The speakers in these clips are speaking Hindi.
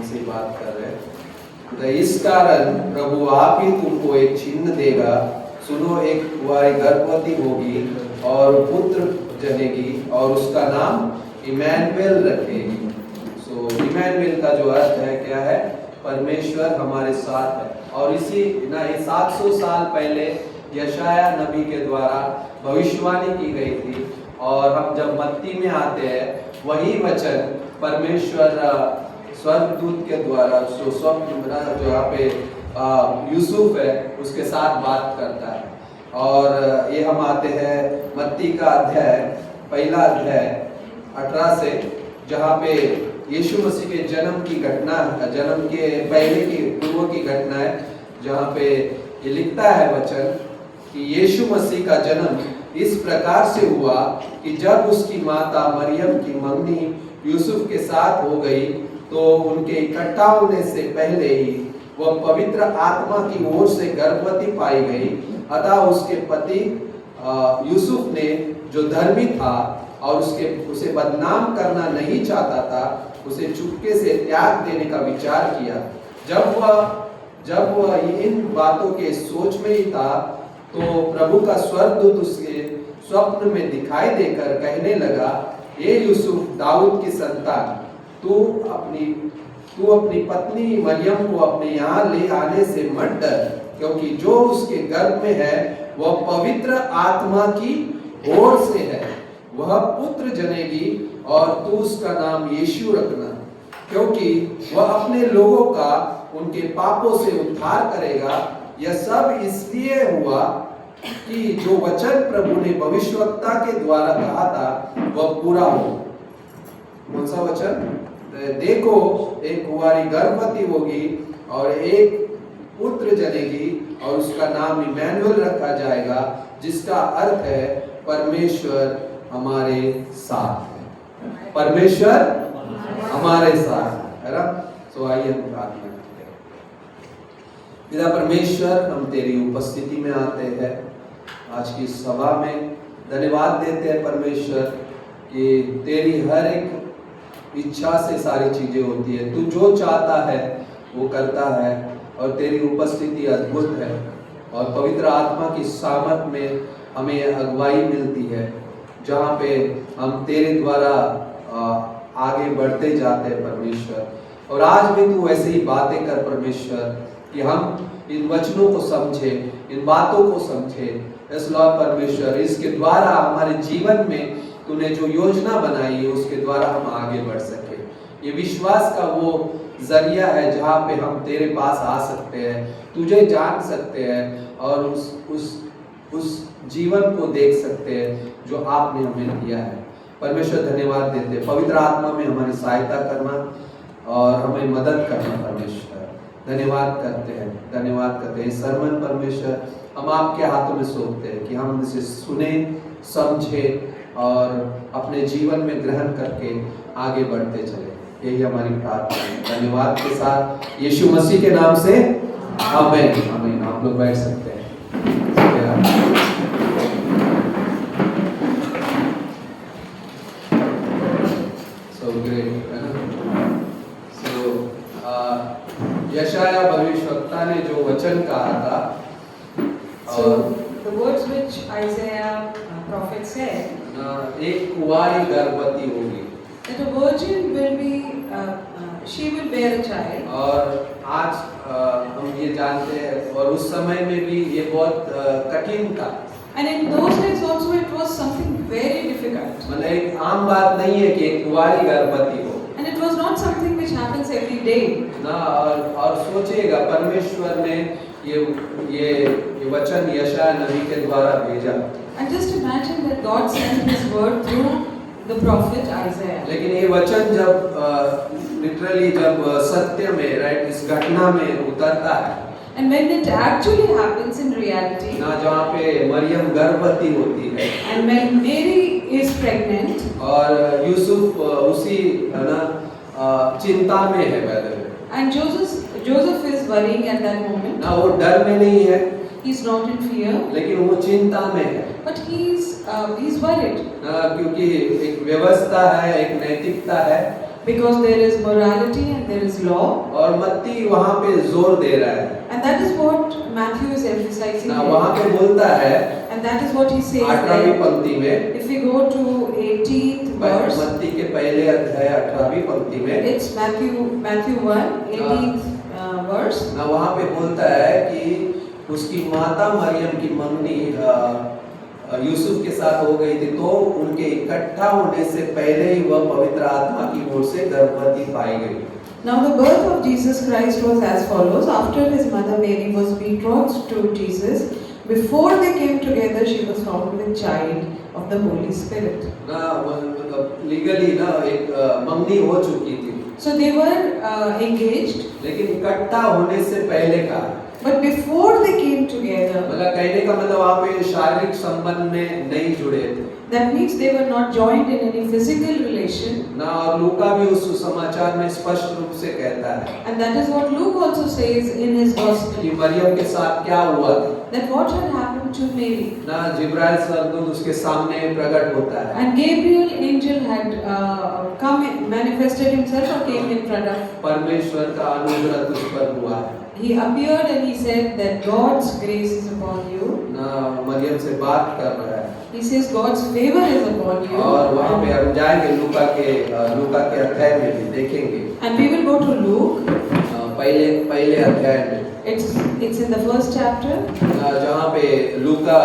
उनसे बात कर रहे हैं। तो इस कारण प्रभु आप ही तुमको एक चिन्ह देगा, सुनो एक कुंवारी गर्भवती होगी और पुत्र जनेगी और उसका नाम इमैनुएल रखेगी। सो इमैनुएल का जो अर्थ है क्या है? परमेश्वर हमारे साथ है। और इसी ना 700 साल पहले यशाया नबी के द्वारा भविष्यवाणी की गई थी। और हम जब मत्ती में आते हैं वही वचन परमेश्वर स्वर्गदूत के द्वारा स्वप्न जो यहाँ पे यूसुफ है उसके साथ बात करता है। और ये हम आते हैं मत्ती का अध्याय, पहला अध्याय 18 से, जहाँ पे यीशु मसीह के जन्म की घटना, जन्म के पहले की पूर्व की घटना है, जहाँ पे ये लिखता है वचन कि यीशु मसीह का जन्म इस प्रकार से हुआ कि जब उसकी माता मरियम की मंगनी यूसुफ के साथ हो गई तो उनके इकट्ठा होने से पहले ही वह पवित्र आत्मा की ओर से गर्भवती पाई गई। अतः उसके पति यूसुफ ने, जो धर्मी था और उसे बदनाम करना नहीं चाहता था, उसे चुपके से त्याग देने का विचार किया। जब वह इन बातों के सोच में ही था तो प्रभु का स्वर्गदूत उसके स्वप्न में दिखाई देकर कहने लगा, ये यूसुफ दाऊद की संतान, तू अपनी पत्नी मरियम को अपने यहाँ ले आने से मत डर, क्योंकि जो उसके गर्भ में है वह पवित्र आत्मा की ओर से है। वह पुत्र जनेगी और तू उसका नाम यीशु रखना, क्योंकि वह अपने लोगों का उनके पापों से उद्धार करेगा। यह सब इसलिए हुआ कि जो वचन प्रभु ने भविष्यवक्ता के द्वारा कहा था वह पूरा हो। कौन सा वचन? देखो एक कुंवारी गर्भवती होगी और एक पुत्र जनेगी और उसका नाम इमैनुएल रखा जाएगा, जिसका अर्थ है परमेश्वर हमारे साथ है। परमेश्वर हमारे साथ है ना। तो आइए हम प्रार्थना करते हैं। पिता परमेश्वर, हम तेरी उपस्थिति में आते हैं आज की सभा में। धन्यवाद देते हैं परमेश्वर कि तेरी हर एक इच्छा से सारी चीजें होती है। तू जो चाहता है वो करता है और तेरी उपस्थिति अद्भुत है। और पवित्र आत्मा की सामर्थ में हमें अगुवाई मिलती है, जहाँ पे हम तेरे द्वारा आगे बढ़ते जाते हैं परमेश्वर। और आज भी तू ऐसे ही बातें कर परमेश्वर कि हम इन वचनों को समझे, इन बातों को समझे। इस लॉर्ड परमेश्वर, इसके द्वारा हमारे जीवन में तूने जो योजना बनाई है उसके द्वारा हम आगे बढ़ सके। ये विश्वास का वो जरिया है जहाँ पे हम तेरे पास आ सकते हैं, तुझे जान सकते हैं और उस जीवन को देख सकते हैं जो आपने हमें दिया है। परमेश्वर धन्यवाद देते हैं, पवित्र आत्मा में हमारी सहायता करना और हमें मदद करना परमेश्वर। धन्यवाद करते हैं, धन्यवाद करते हैं। सरमन परमेश्वर हम आपके हाथों में सौंपते हैं कि हम इसे सुने, समझे और अपने जीवन में ग्रहण करके आगे बढ़ते चले। यही हमारी प्रार्थना है धन्यवाद के साथ यीशु मसीह के नाम से आमीन। आमीन। आप लोग बैठ सकते हैं। यशाया भविष्यवक्ता ने जो वचन कहा था, the words which Isaiah prophet said, एक कुंवारी गर्भवती होगी, that a virgin will be she will bear a child। और आज हम ये जानते हैं और उस समय में भी ये बहुत कठिन था। And in those days also it was something very difficult। मतलब एक आम बात नहीं है कि एक कुंवारी गर्भवती हो। And it was not something which happens every day। ना और सोचिएगा परमेश्वर ने ये वचन यशाया नबी के द्वारा भेजा। And just imagine that God sent His word through the prophet Isaiah। लेकिन ये वचन जब लिटरली जब सत्य में, राइट, इस घटना में उतरता है, and when it actually happens in reality, ना जहाँ पे मरियम गर्भवती होती है and when Mary is pregnant, और यूसुफ उसी ना चिंता में है वैसे, and Joseph is worrying at that moment। ना वो डर में नहीं है, he's not in fear, लेकिन वो चिंता में है, but he's worried। क्योंकि एक व्यवस्था है, एक नैतिकता है because there is morality and there is law. और मत्ती वहाँ पे जोर दे रहा है And that is what Matthew is emphasizing ना, here. वहाँ पे बोलता है And that is what he says 18वीं there. पंक्ति में, If we go to 18th verse, मत्ती के पहले अध्याय 18वीं पंक्ति में, it's Matthew 1, 18th verse. ना वहाँ पे बोलता है कि उसकी माता मरियम की मंगनी यूसुफ के साथ हो गई थी, तो उनके इकट्ठा होने से पहले ही वह पवित्र आत्मा की ओर से गर्भवती पाई गई। Now the birth of Jesus Christ was as follows. After his mother Mary was betrothed to Jesus, before they came together, she was found with child of the Holy Spirit. ना मतलब लीगली ना एक मंगनी हो चुकी थी, So they were engaged, लेकिन इकट्ठा होने से पहले का, but before they came together, मतलब कहने का मतलब वहाँ पे शारीरिक संबंध में नहीं जुड़े थे that means they were not joined in any physical relation. ना। और लूका भी उस समाचार में स्पष्ट रूप से कहता है And that is what Luke also says in his कि gospel, मरियम के साथ क्या हुआ था that what had happened to Mary. ना। जिब्राइल स्वर्गदूत उसके सामने प्रकट होता है, And Gabriel angel had manifested himself or came in front of. परमेश्वर का अनुग्रह तुझ पर हुआ है He appeared and he said that God's grace is upon you. ना। मरियम से बात कर रहा है He says God's favor is upon you. और वहाँ पे हम जाएंगे लूका के अध्याय में भी देखेंगे। And we will go to Luke. पहले अध्याय में It's in the first chapter. जहाँ पे लूका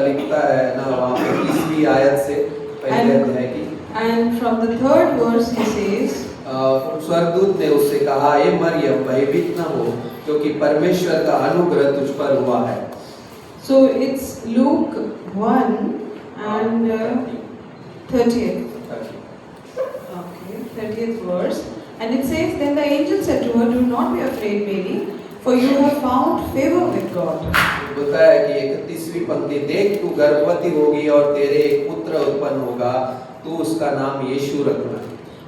लिखता है ना, वहाँ पे 30वीं आयत से पहले अध्याय की। And from the third verse he says, स्वर्गदूत ने उससे कहा, हे मरियम भयभीत न हो, क्योंकि परमेश्वर का अनुग्रह तुझ पर हुआ है। so it's Luke 1 and 30th. Okay, 30th verse. And it says, then the angel said to her, do not be afraid, Mary, for you have found favor with God. बोलता है कि 31वीं पंक्ति, देख तू गर्भवती होगी और तेरे एक पुत्र उत्पन्न होगा, तू उसका नाम यीशु रखना।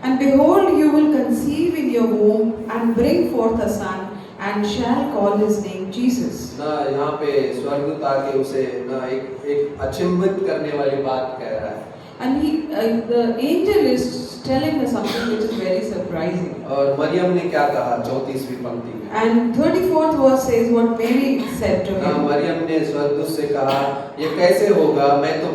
And behold, you will conceive in your womb and bring forth a son, and shall call his name Jesus. ना यहाँ पे स्वर्गदूत आके उसे ना एक अचंभित करने वाली बात कह रहा है। And the angel is telling us something which is very surprising. और मरियम ने क्या कहा 34वीं पंक्ति में? And 34th verse says what Mary said to ना him. मरियम ने स्वर्गदूत से कहा, ये कैसे होगा, मैं तो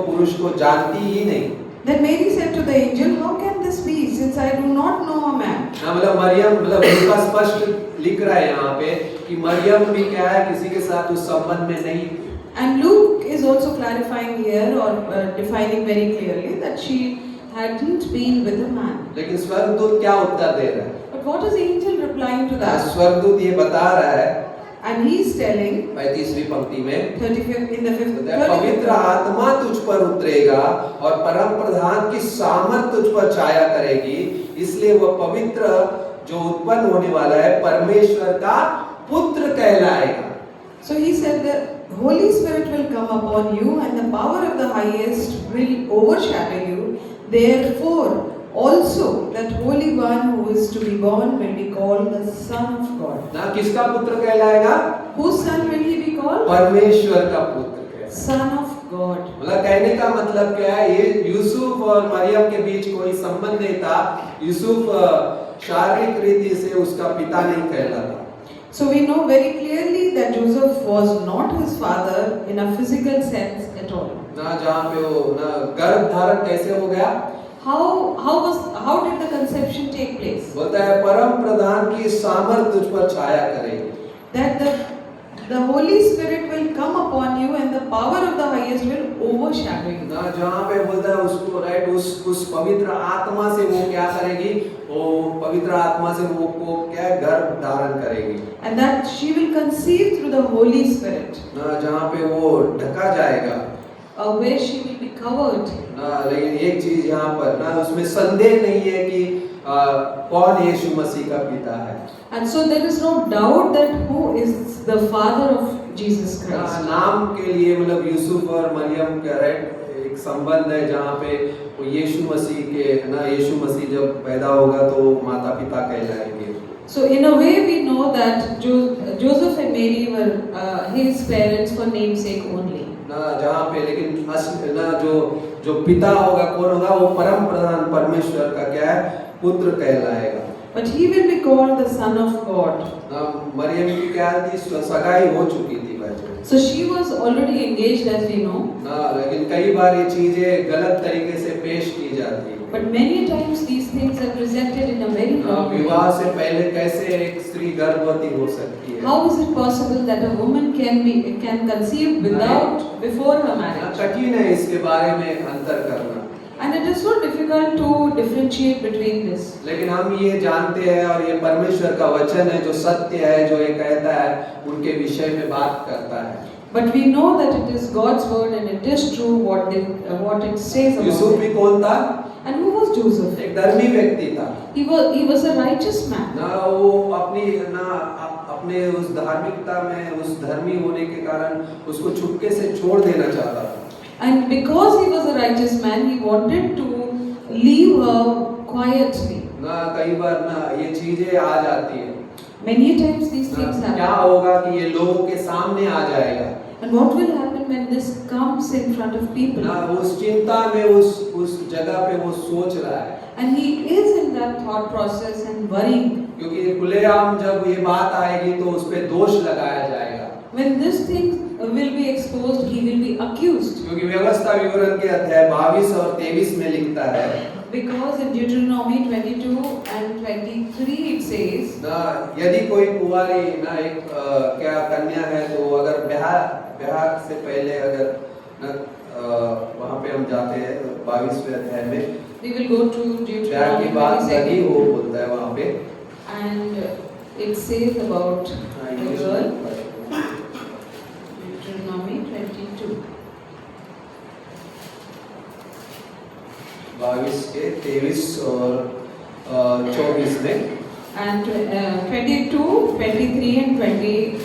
पुरुष को जानती ही नहीं। Then Mary said to the angel, how can this be, since I do not know a man? ना मतलब मरियम लूका स्पष्ट लिख रहा है यहाँ पे कि मरियम भी क्या है, किसी के साथ उस संबंध में नहीं थी। And Luke is also clarifying here or defining very clearly that she hadn't been with a man. लेकिन स्वर्गदूत क्या उत्तर दे रहा है? But what is the angel replying to that? स्वर्गदूत ये बता रहा है And he is telling 35वीं पंक्ति में, 35th in the 5th पवित्र आत्मा तुझ पर उतरेगा और परम प्रधान की सामर्थ तुझ पर छाया करेगी, इसलिए वह पवित्र जो उत्पन्न होने वाला है परमेश्वर का पुत्र कहलाएगा। So he said the Holy Spirit will come upon you and the power of the highest will overshadow you. Therefore also that Holy One who is to be born will be called the Son of God. ना किसका पुत्र कहलाएगा? Whose son will he be called? परमेश्वर का पुत्र कहलाएगा। Son of God. मतलब कहने का मतलब क्या है, ये यूसुफ और मरियम के बीच कोई संबंध नहीं था। यूसुफ शारीरिक रीति से उसका पिता नहीं कहलाता। So we know very clearly that Joseph was not his father in a physical sense at all. ना जहाँ पे वो ना गर्भ धारण कैसे हो गया? How did the conception take place? बोलता है परम प्रधान की सामर्थ तुझ पर छाया करेगी। That the Holy Spirit will come upon you and the power of the highest will overshadow you. ना जहाँ पे बोलता है उसको राइट उस पवित्र आत्मा से वो क्या करेगी? वो पवित्र आत्मा से वो को क्या गर्भ धारण करेगी। And that she will conceive through the Holy Spirit. ना जहाँ पे वो ढका जाएगा। Where she will be covered. ना लेकिन एक चीज यहाँ पर ना उसमें संदेह नहीं है कि कौन यीशु मसीह का पिता है। And so there is no doubt that who is the father of Jesus Christ. नाम के लिए मतलब यूसुफ और मरियम का एक संबंध है जहाँ पे वो यीशु मसीह के ना यीशु मसीह जब पैदा होगा तो माता पिता कहलाएंगे। So in a way we know that Joseph and Mary were his parents for namesake only. ना जहाँ पे लेकिन असली ना जो पिता होगा कौन होगा, वो परम प्रधान परमेश्वर का क्या है, पुत्र कहलाएगा। But he will be called the Son of God. Maryam की क्या थी, सगाई हो चुकी थी भाई। So she was already engaged, as we know. लेकिन कई बार ये चीजें गलत तरीके से पेश की जाती है। But many times these things are presented in a very wrong way. विवाह से पहले कैसे एक स्त्री गर्भवती हो सकती है? How is it possible that a woman can conceive before her marriage? कठिन है इसके बारे में अंतर करना। And it is so difficult to differentiate between this. लेकिन हम ये जानते हैं और ये परमेश्वर का वचन है जो सत्य है, जो ये कहता है उनके विषय में बात करता है। But we know that it is God's word and it is true what it says about Yusuf it. भी कौन था? And who was Joseph? एक धर्मी व्यक्ति था। He was a righteous man. वो अपने उस धार्मिकता में, उस धर्मी होने के कारण उसको छुपके से छोड़ देना चाहता था। And because he was a righteous man, he wanted to leave her quietly. कई बार ये चीजें आ जाती है। Many times these things happen. क्या होगा कि ये लोगों के सामने आ जाएगा। And what will happen when this comes in front of people? उस चिंता में उस जगह पे वो सोच रहा है। And he is in that thought process and worrying. क्योंकि खुलेआम जब ये बात आएगी तो उस पे दोष लगाया जाएगा। When this thing will be exposed, he will be accused. क्योंकि व्यवस्था विवरण के अध्याय 22 और 23 में लिखता है। Because in Deuteronomy 22 and 23 it says, यदि कोई कुंवारी एक क्या कन्या है तो अगर ब्याह से पहले अगर वहाँ पे हम जाते हैं 22वें अध्याय में, we will go to ब्याह की बात लगी Deuteronomy हो बोलता है वहाँ पे, and it says about the girl. Deuteronomy 22. 22 के 23 और 24 में, And 22, 23 and 24,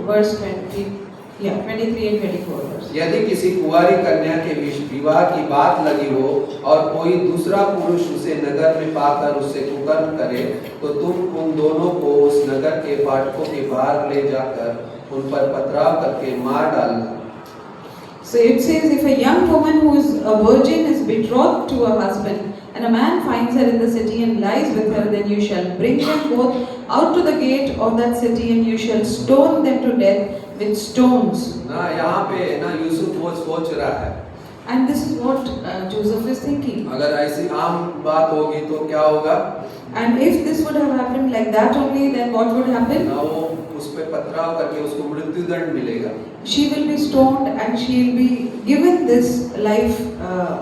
verse 20, 23 and 24 verse. यदि किसी कुंवारी कन्या के विवाह की बात लगी हो और कोई दूसरा पुरुष उसे नगर में पाकर उससे कुकर्म करे, तो तुम उन दोनों को उस नगर के फाटकों के बाहर ले जाकर उन पर पथराव करके मार डालना। So it says, if a young woman who is a virgin is betrothed to a husband, and a man finds her in the city and lies with her, then you shall bring them both out to the gate of that city, and you shall stone them to death with stones. यहाँ पे यूसुफ वो सोच रहा है। And this is what Joseph is thinking. अगर ऐसी आम बात होगी तो क्या होगा? And if this would have happened like that only, then what would happen? वो उस पे पथराव करके उसको मृत्युदंड मिलेगा। She will be stoned and she will be given this life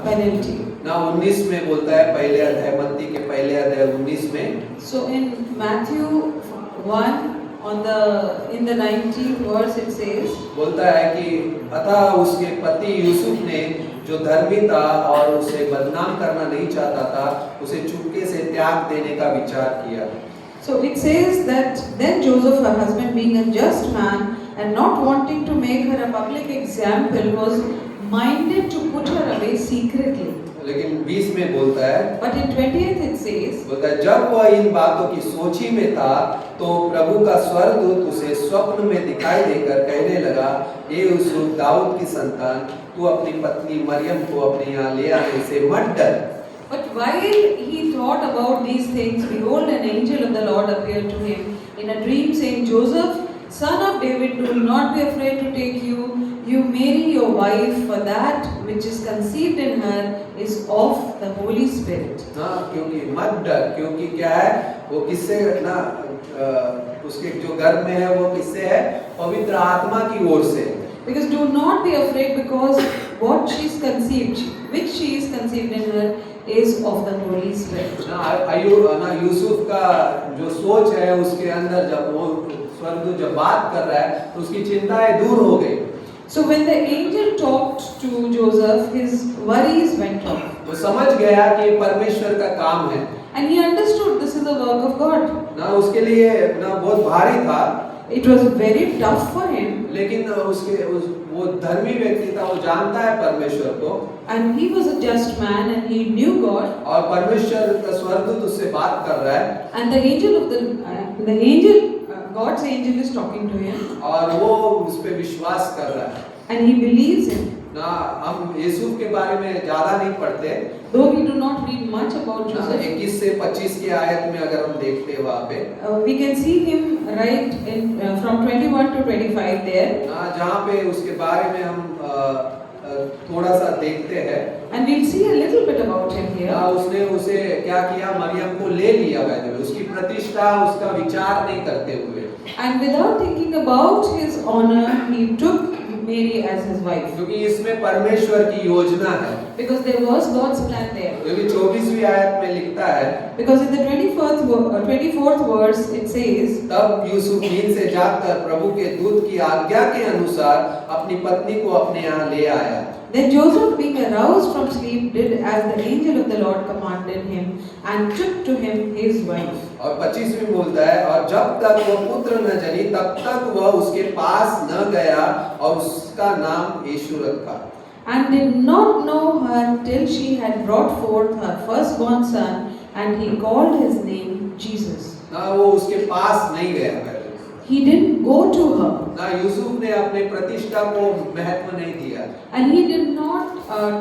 penalty. 19 में बोलता है, पहले अध्याय, मत्ती के पहले अध्याय 19 में। So in Matthew 1 in the 19th verse it says, बोलता है कि अतः उसके पति यूसुफ ने जो धर्मी था और उसे बदनाम करना नहीं चाहता था, उसे चुपके से त्याग देने का विचार किया। So it says that then Joseph, her husband, being a just man and not wanting to make her a public example, was minded to put her away secretly. लेकिन 20 में बोलता है, But in 20th it says, बोलता है जब वह इन बातों की सोची में था तो प्रभु का स्वर्गदूत उसे स्वप्न में दिखाई देकर कहने लगा, हे यूसुफ, दाऊद की संतान, तू अपनी पत्नी मरियम को अपने यहाँ ले आने से मत डर। But while he thought about these things, behold, an angel of the Lord appeared to him in a dream, saying, Joseph, son of David, do not be afraid to take you Mary your wife, for that which is conceived in her is of the Holy Spirit. क्योंकि मत डर, क्योंकि क्या है, वो किससे उसके जो गर्भ में है वो किससे है? पवित्र आत्मा की ओर से। Because do not be afraid, because what she is conceived, which she is conceived in her, is of the Holy Spirit. Yusuf का जो सोच है उसके अंदर जब वो स्वर्गदूत जब बात कर रहा है तो उसकी चिंताएं दूर हो गई। So when the angel talked to Joseph, his worries went off. वो समझ गया कि वो का काम है। And he understood this is the work of God. उसके लिए बहुत भारी था। It was very tough for him. लेकिन वो धर्मी व्यक्ति था, वो जानता है परमेश्वर को। And he was a just man and he knew God. और परमेश्वर का स्वर्गदूत उससे बात कर रहा है। And the angel of God's angel is talking to him. और वो उस पे विश्वास कर रहा है। and he believes him. ना हम यूसुफ के बारे में ज्यादा नहीं पढ़ते, Though we do not read much about ना Joseph, 21 से 25 की आयत में अगर हम देखते हैं वहाँ पे, we can see him right in from 21 to 25 there, ना जहाँ पे उसके बारे में हम थोड़ा सा देखते हैं, and we'll see a little bit about him ना here. उसने उसे क्या किया, मरियम को ले लिया, वैसे उसकी प्रतिष्ठा उसका विचार नहीं करते हुए, And without thinking about his honor, he took Mary as his wife. क्योंकि इसमें परमेश्वर की योजना है। Because there was God's plan there. क्योंकि 24वीं आयत में लिखता है, Because in the 24th verse it says, तब यूसुफ नींद से जागकर प्रभु के दूत की आज्ञा के अनुसार अपनी पत्नी को अपने यहाँ ले आया। Then Joseph, being aroused from sleep, did as the angel of the Lord commanded him, and took to him his wife. और 25वीं बोलता है, और जब तक वो पुत्र न जनी तब तक वह उसके पास न गया और उसका नाम यीशु रखा। And did not know her till she had brought forth her firstborn son, and he called his name Jesus. ना वो उसके पास नहीं गया पहले, He didn't go to her, ना यूसुफ ने अपने प्रतिष्ठा को महत्व नहीं दिया, and he did not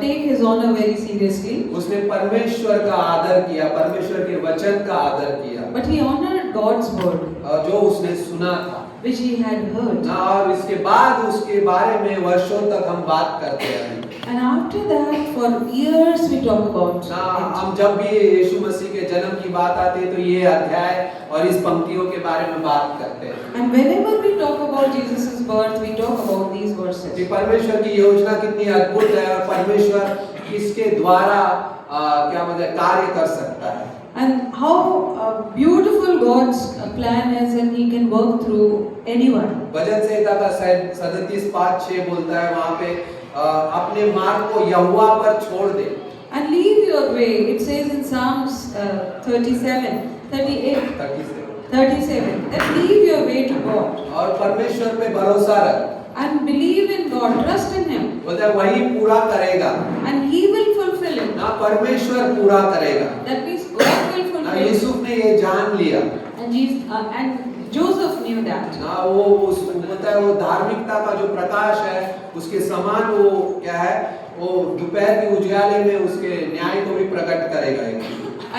take his honor very seriously, उसने परमेश्वर का आदर किया, परमेश्वर के वचन का आदर किया, but he honored God's word, और जो उसने सुना था which he had heard. ना, और इसके बाद उसके बारे में वर्षों तक हम बात करते हैं। And after that, for years we talk about ना it. हम जब भी यीशु मसीह के जन्म की बात आती है तो ये अध्याय और इस पंक्तियों के बारे में बात करते हैं And whenever we talk about Jesus' birth, we talk about these कि verses. परमेश्वर की योजना कितनी अद्भुत है और परमेश्वर किसके द्वारा क्या मतलब कार्य कर सकता है, And how beautiful God's plan is, and He can work through anyone. भजन संहिता का 37:5-6 बोलता है वहाँ पे अपने मार्ग को यहोवा पर छोड़ दे। And leave your way. It says in Psalms 37, that leave your way to God और परमेश्वर पे भरोसा रख, and believe in God, trust in Him, बोलता है वही पूरा करेगा, and He will fulfill it. ना परमेश्वर पूरा करेगा। That means God will ना fulfill it. यूसुफ ने ये जान लिया, And Joseph knew that. ना वो बोलता है वो धार्मिकता का जो प्रकाश है उसके समान वो क्या है, वो दोपहर के उजाले में उसके न्याय को भी प्रकट करेगा।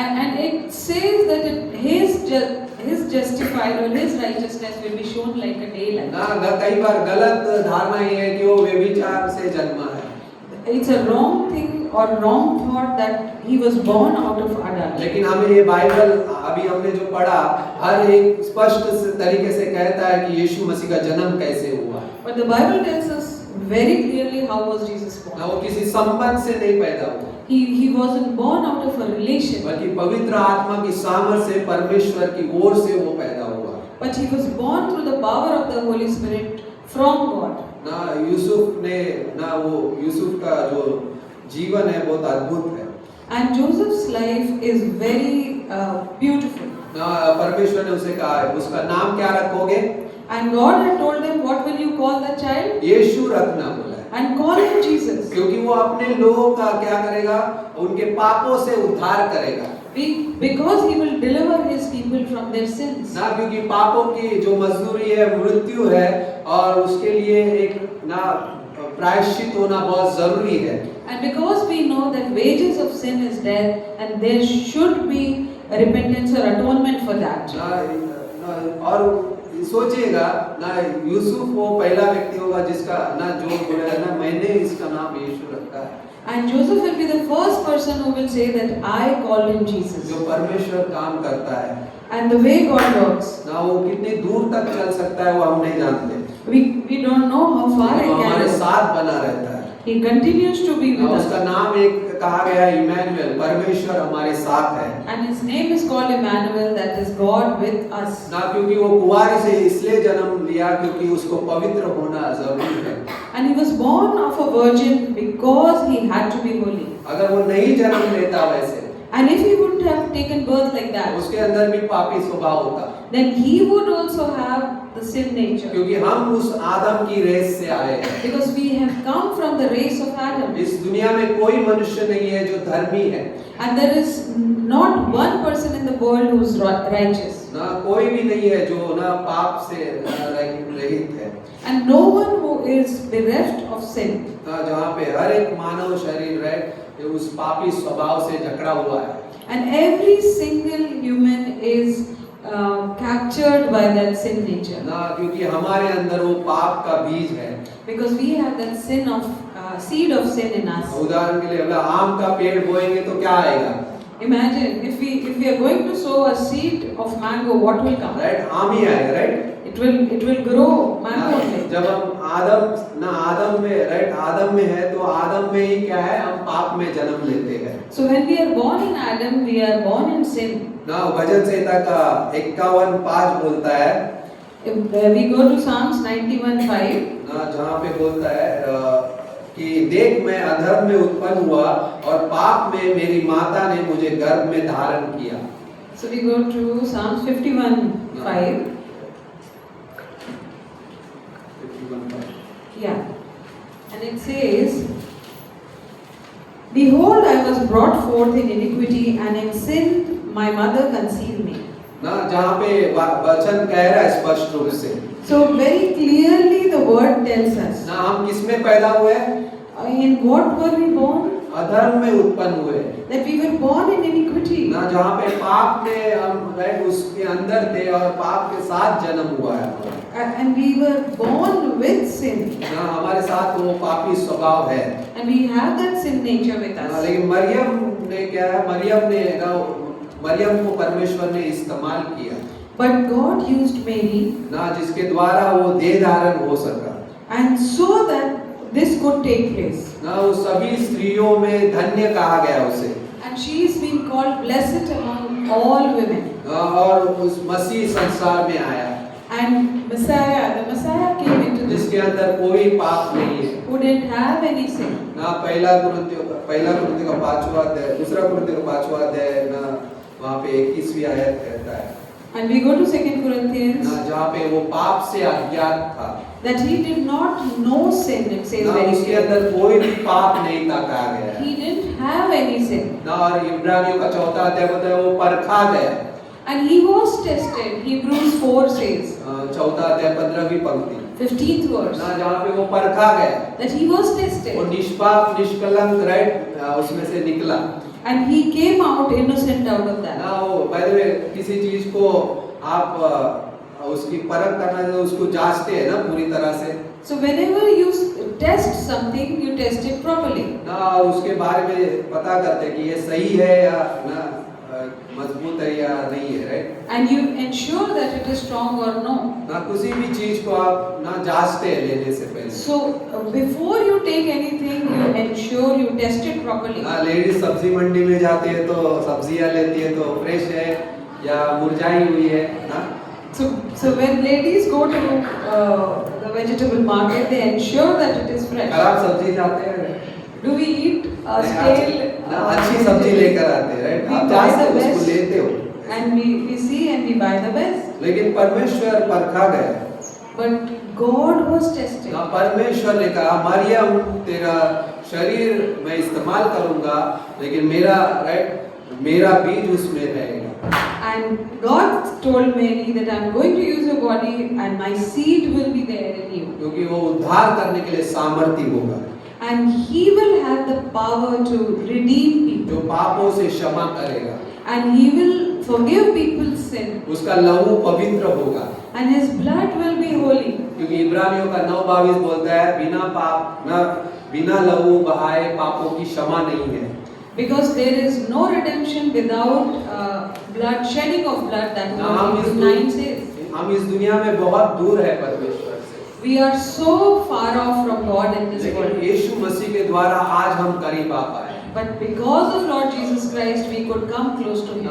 And it says that his justified or his righteousness will be shown like a daylight. ना कई बार गलत धारणा ये है कि वो व्यभिचार से जन्मा है, It's a wrong thing or wrong thought that he was born out of adultery. लेकिन हमें ये बाइबल अभी हमने जो पढ़ा हर एक स्पष्ट तरीके से कहता है कि यीशु मसीह का जन्म कैसे हुआ। But the Bible tells us very clearly how was Jesus born. ना वो किसी संबंध से नहीं पैदा हुआ, He wasn't born out of a relation, बल्कि पवित्र आत्मा की सामर्थ्य से परमेश्वर की ओर से वो पैदा हुआ। but he was born through the power of the Holy Spirit from God. ना यूसुफ ने ना वो यूसुफ का जो जीवन है बहुत अद्भुत है। And Joseph's life is very beautiful. ना परमेश्वर ने उसे कहा उसका नाम क्या रखोगे, And God had told them, what will you call the child? यीशु रखना बोला है, And call him Jesus. क्योंकि वो अपने लोगों का क्या करेगा, उनके पापों से उद्धार करेगा। Because he will deliver his people from their sins. ना क्योंकि पापों की जो मजदूरी है मृत्यु है और उसके लिए एक ना प्रायश्चित होना बहुत जरूरी है। And because we know that wages of sin is death, and there should be a repentance or atonement for that. और सोचिएगा ना यूसुफ वो पहला व्यक्ति होगा जिसका ना जो बोलेगा ना मैंने इसका नाम यीशु रखा है। And Joseph will be the first person who will say that I call him Jesus. जो परमेश्वर काम करता है And the way God works, ना वो कितनी दूर तक चल सकता है वो हम नहीं जानते, we don't know how far वो it हमारे can. साथ बना रहता है। He continues to be ना with us. उसका नाम एक कहा गया है इमैनुएल, परमेश्वर हमारे साथ है। And his name is called Emmanuel, that is God with us. ना क्योंकि वो कुंवारी से इसलिए जन्म लिया क्योंकि उसको पवित्र होना जरूरी है। And he was born of a virgin because he had to be holy. अगर वो नहीं जन्म लेता वैसे, And if he wouldn't have taken birth like that, उसके अंदर भी पापी स्वभाव होता, then he would also have the sin nature. क्योंकि हम उस आदम की रेस से आए हैं। Because we have come from the race of Adam. इस दुनिया में कोई मनुष्य नहीं है जो धर्मी है, And there is not one person in the world who is righteous. ना कोई भी नहीं है जो ना पाप से रहित है। and no one who is bereft of sin. जहाँ पे हर एक मानव शरीर है ये उस पापी स्वभाव से जकड़ा हुआ है। And every single human is captured by that sin nature. ना क्योंकि हमारे अंदर वो पाप का बीज है। Because we have that sin of seed of sin in us. उदाहरण के लिए अगर आम का पेड़ बोएंगे तो क्या आएगा? Imagine if we are going to sow a seed of mango, what will come? Right, आम ही आएगा, right? It will grow mango only. जब हम आदम में, राइट, आदम में है तो आदम में ही क्या है, हम पाप में जन्म लेते हैं। So when we are born in Adam, we are born in sin. ना भजन संहिता का 51:5 बोलता है, If we go to Psalms 91:5, ना जहाँ पे बोलता है कि देख मैं अधर्म में उत्पन्न हुआ और पाप में मेरी माता ने मुझे गर्भ में धारण किया। So we go to Psalms 51:5. 51:5. Yeah. And it says, Behold, I was brought forth in iniquity, and in sin my mother conceived me. ना जहाँ पे वचन कह रहा है स्पष्ट रूप से, So very clearly the word tells us, ना हम किसमें पैदा हुए? in what were we born? अधर्म में उत्पन्न हुए। That we were born in iniquity. ना जहाँ पे पाप में हम, राइट, उसके अंदर थे और पाप के साथ जन्म हुआ है। And we were born with sin. ना हमारे साथ वो पापी स्वभाव है। And we have that sin nature with ना, us. लेकिन मरियम ने क्या है, मरियम को परमेश्वर ने इस्तेमाल किया, But God used Mary, ना जिसके द्वारा वो देह धारण हो सका। and so that this could take place. ना वो सभी स्त्रियों में धन्य कहा गया उसे। And she is being called blessed among all women. और उस मसीह संसार में आया And the Messiah came into this जिसके अंदर कोई पाप नहीं है। who didn't have any sin. ना पहला कुरिन्थियों का 5वां अध्याय, दूसरा कुरिन्थियों का 5वां अध्याय, ना वहाँ पे 21वीं आयत कहता है, And we go to 2 Corinthians, ना जहाँ पे वो पाप से अज्ञात था, that he did not know sin, it says ना very उसके clearly. अंदर कोई भी पाप नहीं था कहा गया है। He didn't have any sin. ना और इब्रानियों का 4वां अध्याय बताया वो परखा गया। And he was tested. Hebrews 4 says, 4वां अध्याय 15वीं पंक्ति, 15th verse, ना जहाँ पे वो परखा गया, that he was वो tested. निष्पाप निष्कलंक, राइट, उसमें से निकला। And he came out innocent out of that. ना वो बाय द वे किसी चीज को आप उसकी परख करना है तो उसको जांचते हैं ना पूरी तरह से। So whenever you test something, you test it properly. ना उसके बारे में पता करते हैं कि ये सही है या ना मजबूत है या नहीं है, right? And you ensure that it is strong or no. ना किसी भी चीज को आप ना जांचते हैं लेने से पहले। So before you take anything, you ensure you test it properly. ना लेडीज सब्जी मंडी में जाते हैं तो सब्जियां लेती है तो फ्रेश है या मुरझाई हुई है ना। So when ladies go to the vegetable market, they ensure that it is fresh. खराब सब्जी जाते हैं, Do we eat stale? ना अच्छी सब्जी लेकर आते हैं, राइट? We आप buy जांचते the हो, उसको best. लेते हो। And we see and we buy the best. लेकिन परमेश्वर परखा गया। But God was tested. ना परमेश्वर ने कहा मरियम तेरा शरीर मैं इस्तेमाल करूंगा लेकिन मेरा बीज उसमें रहेगा। And God told Mary that I'm going to use your body and my seed will be there in you. क्योंकि वो उद्धार करने के लिए सामर्थी होगा। And he will have the power to redeem people. जो पापों से क्षमा करेगा। And he will forgive people's sin. उसका लहू पवित्र होगा। And his blood will be holy. क्योंकि इब्रानियों का 9:22 बोलता है बिना लहू बहाए पापों की क्षमा नहीं है। Because there is no redemption without blood, shedding of blood, that ना हम Hebrews इस 9 says. हम इस दुनिया में बहुत दूर है परमेश्वर से। We are so far off from God in this लेकिन world. यीशु मसीह के द्वारा आज हम करीब आ पाए। But because of Lord Jesus Christ, we could come close to Him.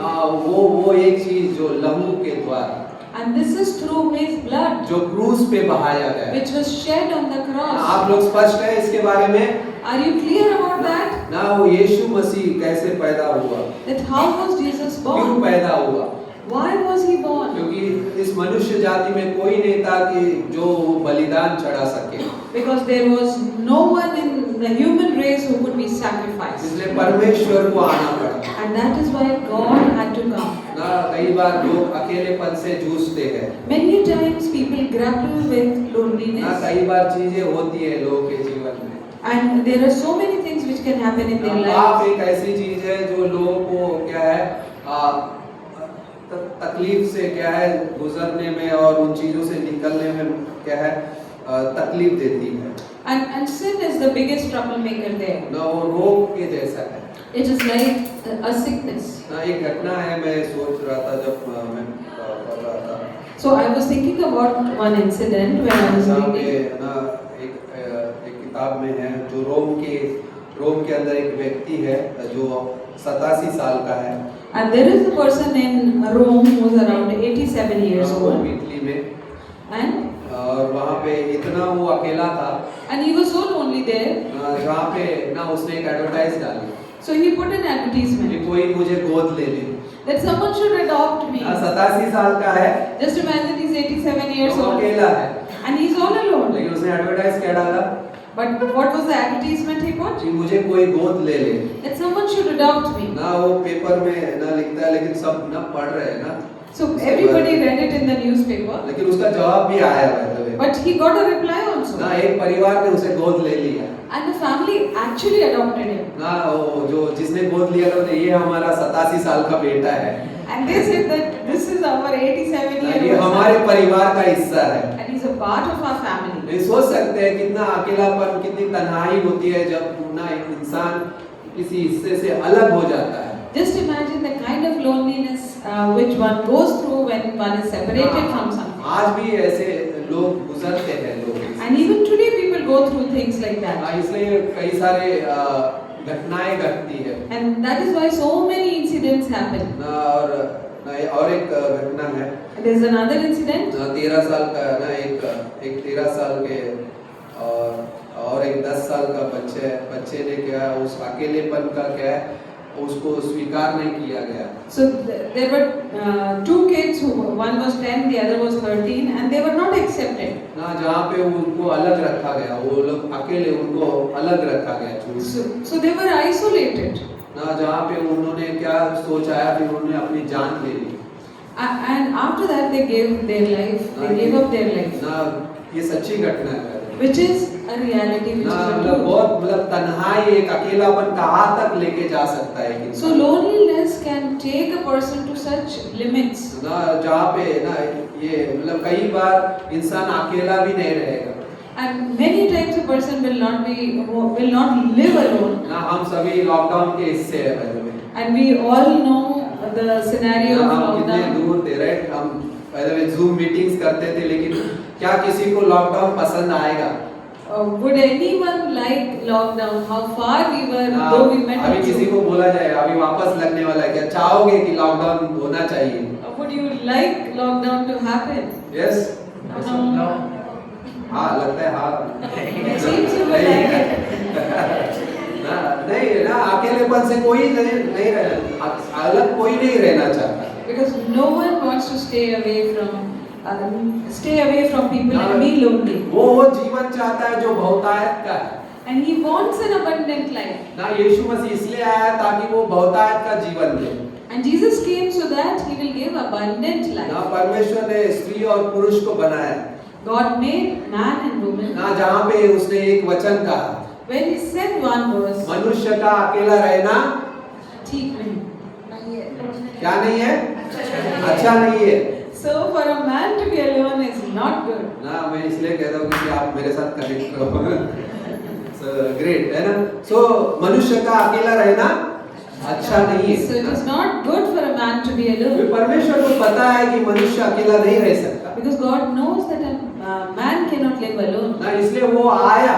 वो एक चीज जो लहू के द्वारा, And this is through His blood, जो क्रूस पे बहाया गया। which was shed on the cross. आप लोग स्पष्ट है इसके बारे में? Are you clear about that? ना वो यीशु मसीह कैसे पैदा हुआ, That how was Jesus क्यों born? पैदा हुआ? Why was He born? क्योंकि इस मनुष्य जाति में कोई नहीं था कि जो बलिदान चढ़ा सके। Because there was no one in the human race who could be sacrificed. इसलिए परमेश्वर को आना पड़ा। And that is why God had to come. ना कई बार लोग अकेलेपन से जूझते हैं। Many times people grapple with ना loneliness, कई बार चीजें होती है लोगों के जीवन में। and there are so many things which can happen in their पाप lives. एक ऐसी चीज है जो लोगों को क्या है तकलीफ से क्या है गुजरने में और उन चीजों से निकलने में क्या है तकलीफ देती है। And sin is the biggest troublemaker there. ना वो रोग के जैसा है। It is like a sickness. ना एक घटना है, मैं सोच रहा था जब मैं पढ़ रहा था। So I was thinking about one incident when I was जहाँ पे reading. ना एक किताब में है जो रोम के अंदर एक व्यक्ति है जो 87 साल का है। And there is a person in Rome who is around 87 years old. Italy में। And और वहाँ पे इतना वो अकेला था। and he was so lonely there. जहाँ पे ना उसने एक एडवर्टाइज डाली। So he put an advertisement कि कोई मुझे गोद ले ले। that someone should adopt me. 87 साल का है। Just imagine he's 87 years वो old अकेला है। and he's all alone. लेकिन उसने एडवर्टाइज क्या डाला? But what was the advertisement he put? कि मुझे कोई गोद ले ले। That someone should adopt me. ना वो पेपर में ना लिखता है लेकिन सब ना पढ़ रहे हैं ना। So everybody read it in the newspaper. लेकिन उसका जवाब भी आया है। But he got a reply also. ना एक परिवार ने उसे गोद ले लिया। And the family actually adopted him. ना वो जो जिसने गोद लिया था ये हमारा 87 साल का बेटा है। And they said that this is our 87 ना year ये old हमारे son. परिवार का हिस्सा है। And he's a part of our family. नहीं सोच सकते हैं कितना अकेलापन कितनी तन्हाई होती है जब ना एक इंसान किसी हिस्से से अलग हो जाता है। Just imagine the kind of loneliness which one goes through when one is separated from something. आज भी ऐसे लोग गुजरते हैं लोग। And even today people go through things like that. इसलिए कई सारे घटनाएं घटती है। And that is why so many incidents happen. और एक घटना है। There's another incident. 13 साल का ना एक 13 साल के और एक 10 साल का बच्चे ने क्या उस अकेलेपन का क्या है उसको स्वीकार नहीं किया गया। So there were two kids who one was 10, the other was 13, and they were not accepted. ना जहाँ पे उनको अलग रखा गया, वो लोग अकेले उनको अलग रखा गया। So they were isolated. ना जहाँ पे उन्होंने क्या सोचा फिर उन्होंने अपनी जान ले ली। And after that they gave their life. They gave up their life. ना ये सच्ची घटना है। Which is a reality. Which ना is a मतलब truth. बहुत तन्हाई एक अकेलापन कहाँ तक लेके जा सकता है कि So loneliness can take a person to such limits. ना जहाँ पे ना ये मतलब कई बार इंसान अकेला भी नहीं रहेगा। And many times a person will not live alone. ना हम सभी लॉकडाउन के हिस्से हैं भाई। And we all know the scenario of हम कितने lockdown. दूर थे राइट। हम पहले जूम मीटिंग्स करते थे लेकिन क्या किसी को लॉकडाउन पसंद आएगा? Would anyone like lockdown? How far we were, though we met. अभी किसी को बोला जाए अभी वापस लगने वाला है, क्या चाहोगे कि लॉकडाउन होना चाहिए? Would you like lockdown to happen? Yes? No. हाँ लगता है हाँ। It seems you would like it. नहीं ना अकेलेपन से कोई नहीं रहना, अलग कोई नहीं रहना चाहता। Because no one wants to stay away from people and be lonely. वो जीवन चाहता है जो बहुतायत का है। And he wants an abundant life. ना यीशु मसीह इसलिए आया ताकि वो बहुतायत का जीवन दे। And Jesus came so that he will give abundant ना life. परमेश्वर ने स्त्री और पुरुष को बनाया। God made man and woman. ना जहाँ पे उसने एक वचन कहा। When he said one verse, मनुष्य का अकेला रहना ठीक नहीं। क्या नहीं है? अच्छा नहीं है। So for a man to be alone is not good. ना मैं इसलिए कहता हूँ कि आप मेरे साथ कनेक्ट करो। ग्रेट है ना। सो मनुष्य का अकेला रहना अच्छा नहीं है। So it is not good for a man to be alone. परमेश्वर को पता है कि मनुष्य अकेला नहीं रह सकता। Because God knows that a man cannot live alone. ना इसलिए वो आया।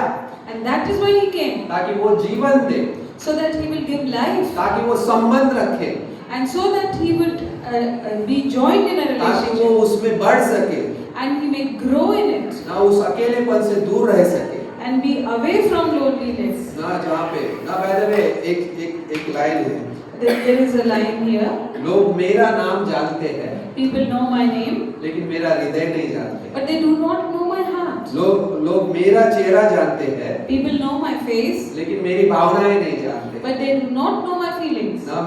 And that is why he came. ताकि वो जीवन दे। So that he will give life. ताकि वो संबंध रखे। And so that he would be joined in a ताकि वो relationship. उसमें बढ़ सके। And he may grow in it. ना उस अकेलेपन से दूर रह सके। And be away from loneliness. ना जहाँ पे ना बाय द वे एक लाइन है। There is a line here. लोग मेरा नाम जानते हैं। People know my name. लेकिन मेरा हृदय नहीं जानते। But they do not know my heart. लोग मेरा चेहरा जानते हैं। People know my face. लेकिन मेरी भावनाएं नहीं जानते। but they do not know my feelings. ना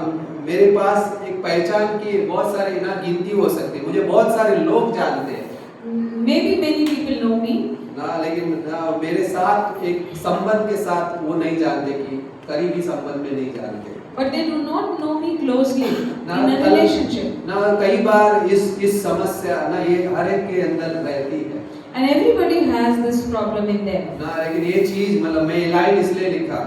मेरे पास एक पहचान की बहुत सारी ना गिनती हो सकती है, मुझे बहुत सारे लोग जानते हैं Maybe many people know me, ना, लेकिन ना मेरे साथ एक संबंध के साथ वो नहीं जानते कि करीबी संबंध में नहीं जानते but they do not know me closely ना in a relationship. ना कई बार इस समस्या ना ये हर एक के अंदर रहती है And everybody has this problem in them. ना, लेकिन ये चीज मतलब मैं लाइन इसलिए लिखा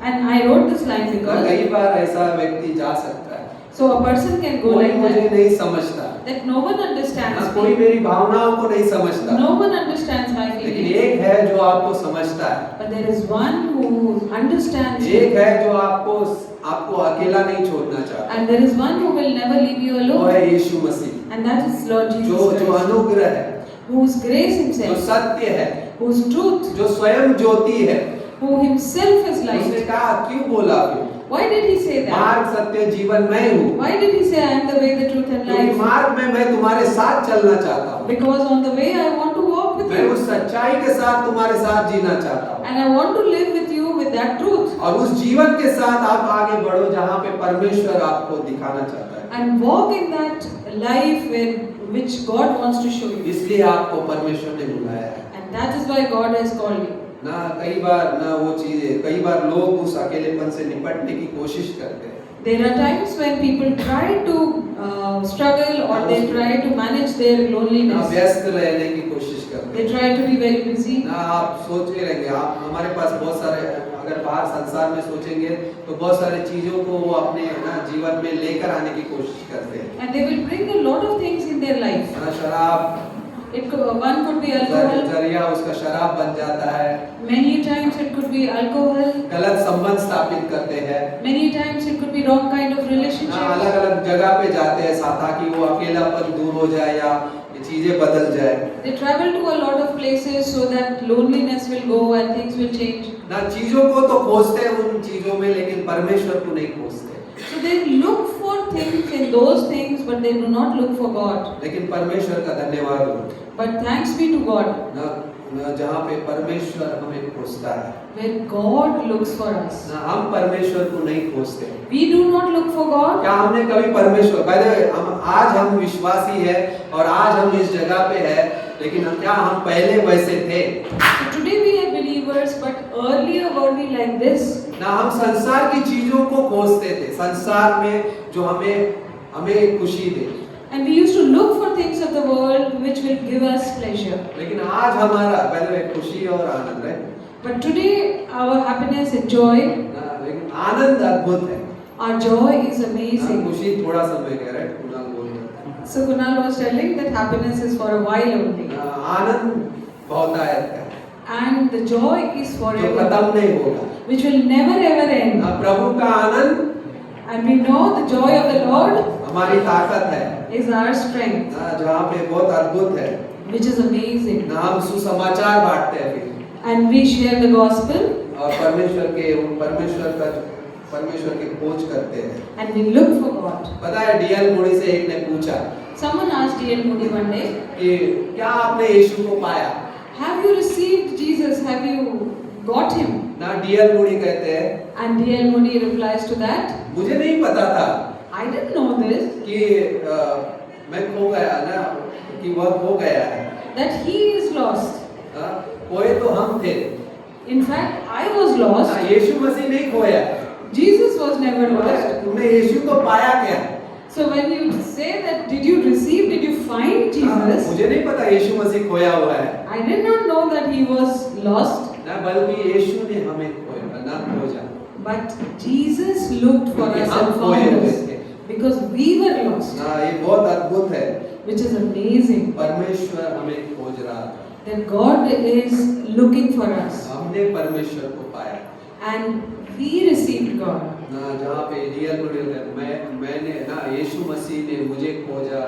And I wrote this line ना, because कई बार ऐसा व्यक्ति जा सकता है so a person can go कोई like मुझे that, नहीं समझता that no one ना, understands कोई me, मेरी भावनाओं को नहीं समझता no one understands my लेकिन feelings, एक है जो आपको समझता है, but there is one who understands एक you, है जो आपको अकेला नहीं छोड़ना चाहता, and there is one who will never leave you वो alone, है यीशु मसीह, and that is Lord जो Jesus जो Christ, अनुग्रह है, whose grace जो himself, सत्य है, whose truth, जो स्वयं ज्योति है। who himself is उसने light. कहा क्यों बोला फिर? Why did he say that? मार्ग सत्य जीवन मैं हूँ, Why did he say I am the way, the truth and क्योंकि life? मार्ग में मैं तुम्हारे साथ चलना चाहता हूँ, Because on the way I want to walk with मैं you, उस सच्चाई के साथ तुम्हारे साथ जीना चाहता हूँ and I want to live with you with that truth, और उस जीवन के साथ आप आगे बढ़ो जहाँ पे परमेश्वर आपको दिखाना चाहता है, and walk in that life which God wants to show you. इसलिए आपको परमेश्वर ने बुलाया है And that is why God has called you. ना। कई बार ना वो चीजें, कई बार लोग उस अकेलेपन से निपटने की कोशिश करते हैं There are times when people try to struggle or they try to manage their ना, loneliness. व्यस्त रहने की कोशिश करते They हैं try to be very busy. ना। आप सोचे रहेंगे, आप हमारे पास बहुत सारे, अगर बाहर संसार में सोचेंगे तो बहुत सारे चीजों को वो अपने ना जीवन में लेकर आने की कोशिश करते हैं And they will bring a lot of things in their life. ना। शराब One could be alcohol. जरिया उसका शराब बन जाता है, Many times it could be alcohol. गलत संबंध स्थापित करते हैं Many times it could be wrong kind of ना, relationship. अलग अलग जगह पे जाते हैं ताकि वो अकेलापन दूर हो जाए या ये चीजें बदल जाए They travel to a lot of places so that loneliness will go and things will change. ना। चीजों को तो खोजते हैं उन चीजों में, लेकिन परमेश्वर को नहीं खोजते, So they look for things in those things, but they do not look for God. लेकिन परमेश्वर का धन्यवाद हो But thanks be to God, ना, ना जहाँ पे परमेश्वर हमें खोजता है where God looks for us. ना, हम परमेश्वर को नहीं खोजते। We do not look for God. क्या हमने कभी परमेश्वर, पहले आज हम विश्वासी है और आज हम इस जगह पे है, लेकिन क्या हम पहले वैसे थे So today we are believers, but earlier were we like this? ना? हम संसार की चीजों को खोजते थे, संसार में जो हमें खुशी दे, And we used to look for things of the world which will give us pleasure. लेकिन आज हमारा पहले खुशी और आनंद है But today our happiness and joy, ना, लेकिन आनंद अद्भुत है our joy is ना, amazing. खुशी थोड़ा समय कह रहे हैं, कुणाल बोल रहे हैं। So Kunal was telling that happiness is for a while only, ना, आनंद बहुतायत है and the joy is जो forever, खत्म नहीं होगा which will never ever end. ना। प्रभु का आनंद And we know the joy of the Lord हमारी ताकत है is our strength, ना, जहाँ पे बहुत अद्भुत है which is amazing. ना। हम सुसमाचार बांटते हैं फिर And we share the gospel और परमेश्वर की खोज करते हैं। and we look for God. पता है डीएल मोड़ी से एक ने पूछा Someone asked D.L. Moody one day, कि क्या आपने यीशु को पाया have you received Jesus? Have you got him? ना। डीएल मोड़ी कहते हैं And D.L. Moody replies to that, मुझे नहीं पता था I didn't know this, कि मैं खो गया ना, कि वह खो गया है that he is lost. ना। खोए तो हम थे In fact, I was ना, lost. यीशु मसीह नहीं खोया। Jesus was never lost. तुमने यीशु को पाया क्या? So when you say that, did you receive, did you find Jesus? मुझे नहीं पता यीशु मसीह खोया हुआ है I did not know that he was lost, ना, बल्कि यीशु ने हमें खोया ना खोजा but Jesus looked for क्योंकि us हम and खोए found हुए us थे because we were lost, ना। ये बहुत अद्भुत है, which is amazing परमेश्वर हमें खोज रहा था, that God is looking for us हमने परमेश्वर को पाया and we received God. ना। जहाँ पे रियल मैंने ना यीशु मसीह ने मुझे खोजा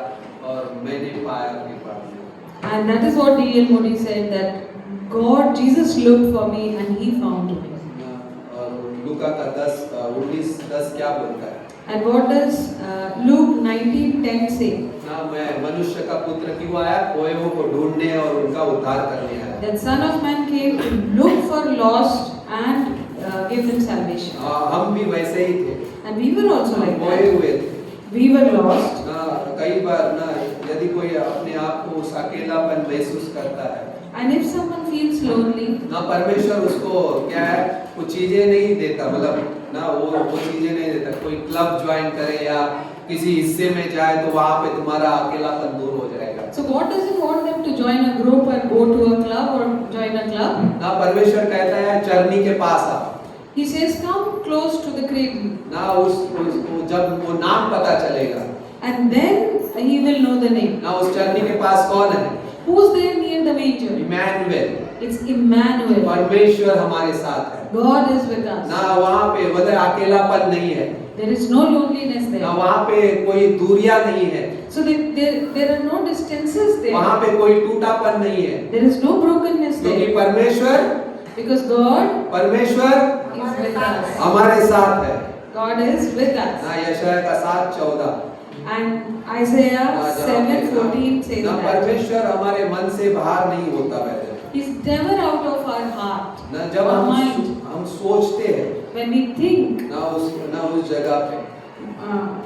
और मैंने पाया कृपा में। And that is what D.L. Moody said, that God, Jesus looked for me and he found me. ना, और लूका का 19:10 क्या बोलता है And what does Luke 19:10 say? ना, मैं मनुष्य का पुत्र क्यों आया? खोए हुओं को ढूंढने और उनका उद्धार करने आया। That Son of Man came to look for lost and give them salvation. हम भी वैसे ही थे, And we were also like खोए that. हुए थे We were lost. ना। कई बार ना यदि कोई अपने आप को उस अकेलापन महसूस करता है And if someone feels lonely, ना, परमेश्वर उसको क्या है वो चीजें नहीं देता, मतलब ना वो चीजें नहीं देता। कोई क्लब ज्वाइन करे या किसी हिस्से में जाए तो वहां पे तुम्हारा अकेलापन दूर हो जाएगा। so God doesn't want them to join a group or go to a club or join a club. ना परमेश्वर कहता है चरनी के पास आओ He says, come close to the cradle. ना, उस जब वो नाम पता चलेगा And then he will know the name. ना, उस चरनी के पास कौन है? Who's there near the manger? Emmanuel, It's Emmanuel. परमेश्वर हमारे साथ है God is with us. ना। वहाँ पे उधर अकेलापन नहीं है There is no loneliness ना, there. वहाँ पे कोई दूरियां नहीं है, So there are no distances there. वहाँ पे कोई टूटापन नहीं है, There is no brokenness क्योंकि there. परमेश्वर Because God is with us. हमारे साथ है God is with us. ना। यशायाह का 7:14 And Isaiah 7:14 says ना, that. परमेश्वर हमारे मन से बाहर नहीं होता वैसे He's never out of our heart. ना। जब Our mind. हम सोचते हैं When we think ना उस जगह पे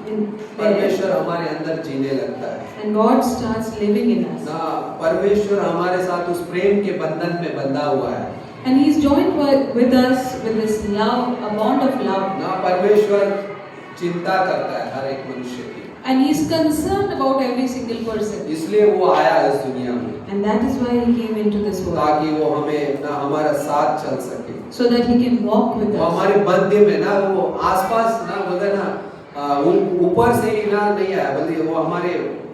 in there, परमेश्वर हमारे अंदर जीने लगता है and God starts living in us. ना। परमेश्वर हमारे साथ उस प्रेम के बंधन में बंधा हुआ है And He's joined with us with this love, a bond of love. ना। परमेश्वर चिंता करता है हर एक मनुष्य की, And He's concerned about every single person. इसलिए वो आया इस दुनिया में And that is why He came into this world. ताकि वो हमें ना हमारा साथ चल सके, So that He can walk with वो us. हमारे बंधे में ना, वो आसपास ना बोलते ना ऊपर से ही ना नहीं आया, बल्कि वो हमारे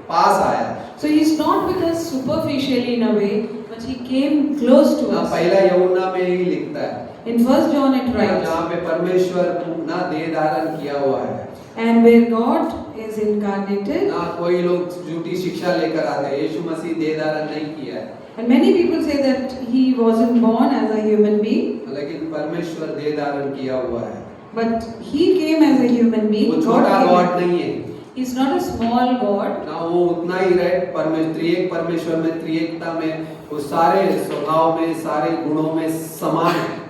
पास आया। So He's not with us superficially in a way, but He came close to ना us. पहला यूहन्ना में ही लिखता है In 1 John it writes, जहाँ पे परमेश्वर ना देह धारण किया हुआ है and where God is incarnated, ना। कोई लोग झूठी शिक्षा लेकर आते हैं, यीशु मसीह देह धारण नहीं किया है, and many people say that He wasn't born as a human being, लेकिन परमेश्वर देह धारण किया हुआ है। but He came as a human being. वो God छोटा came. गॉड नहीं है He's not a small God. ना, वो उतना ही रहे त्रिएक परमेश्वर में, त्रिएकता में, वो सारे स्वभाव में, सारे गुणों में समान है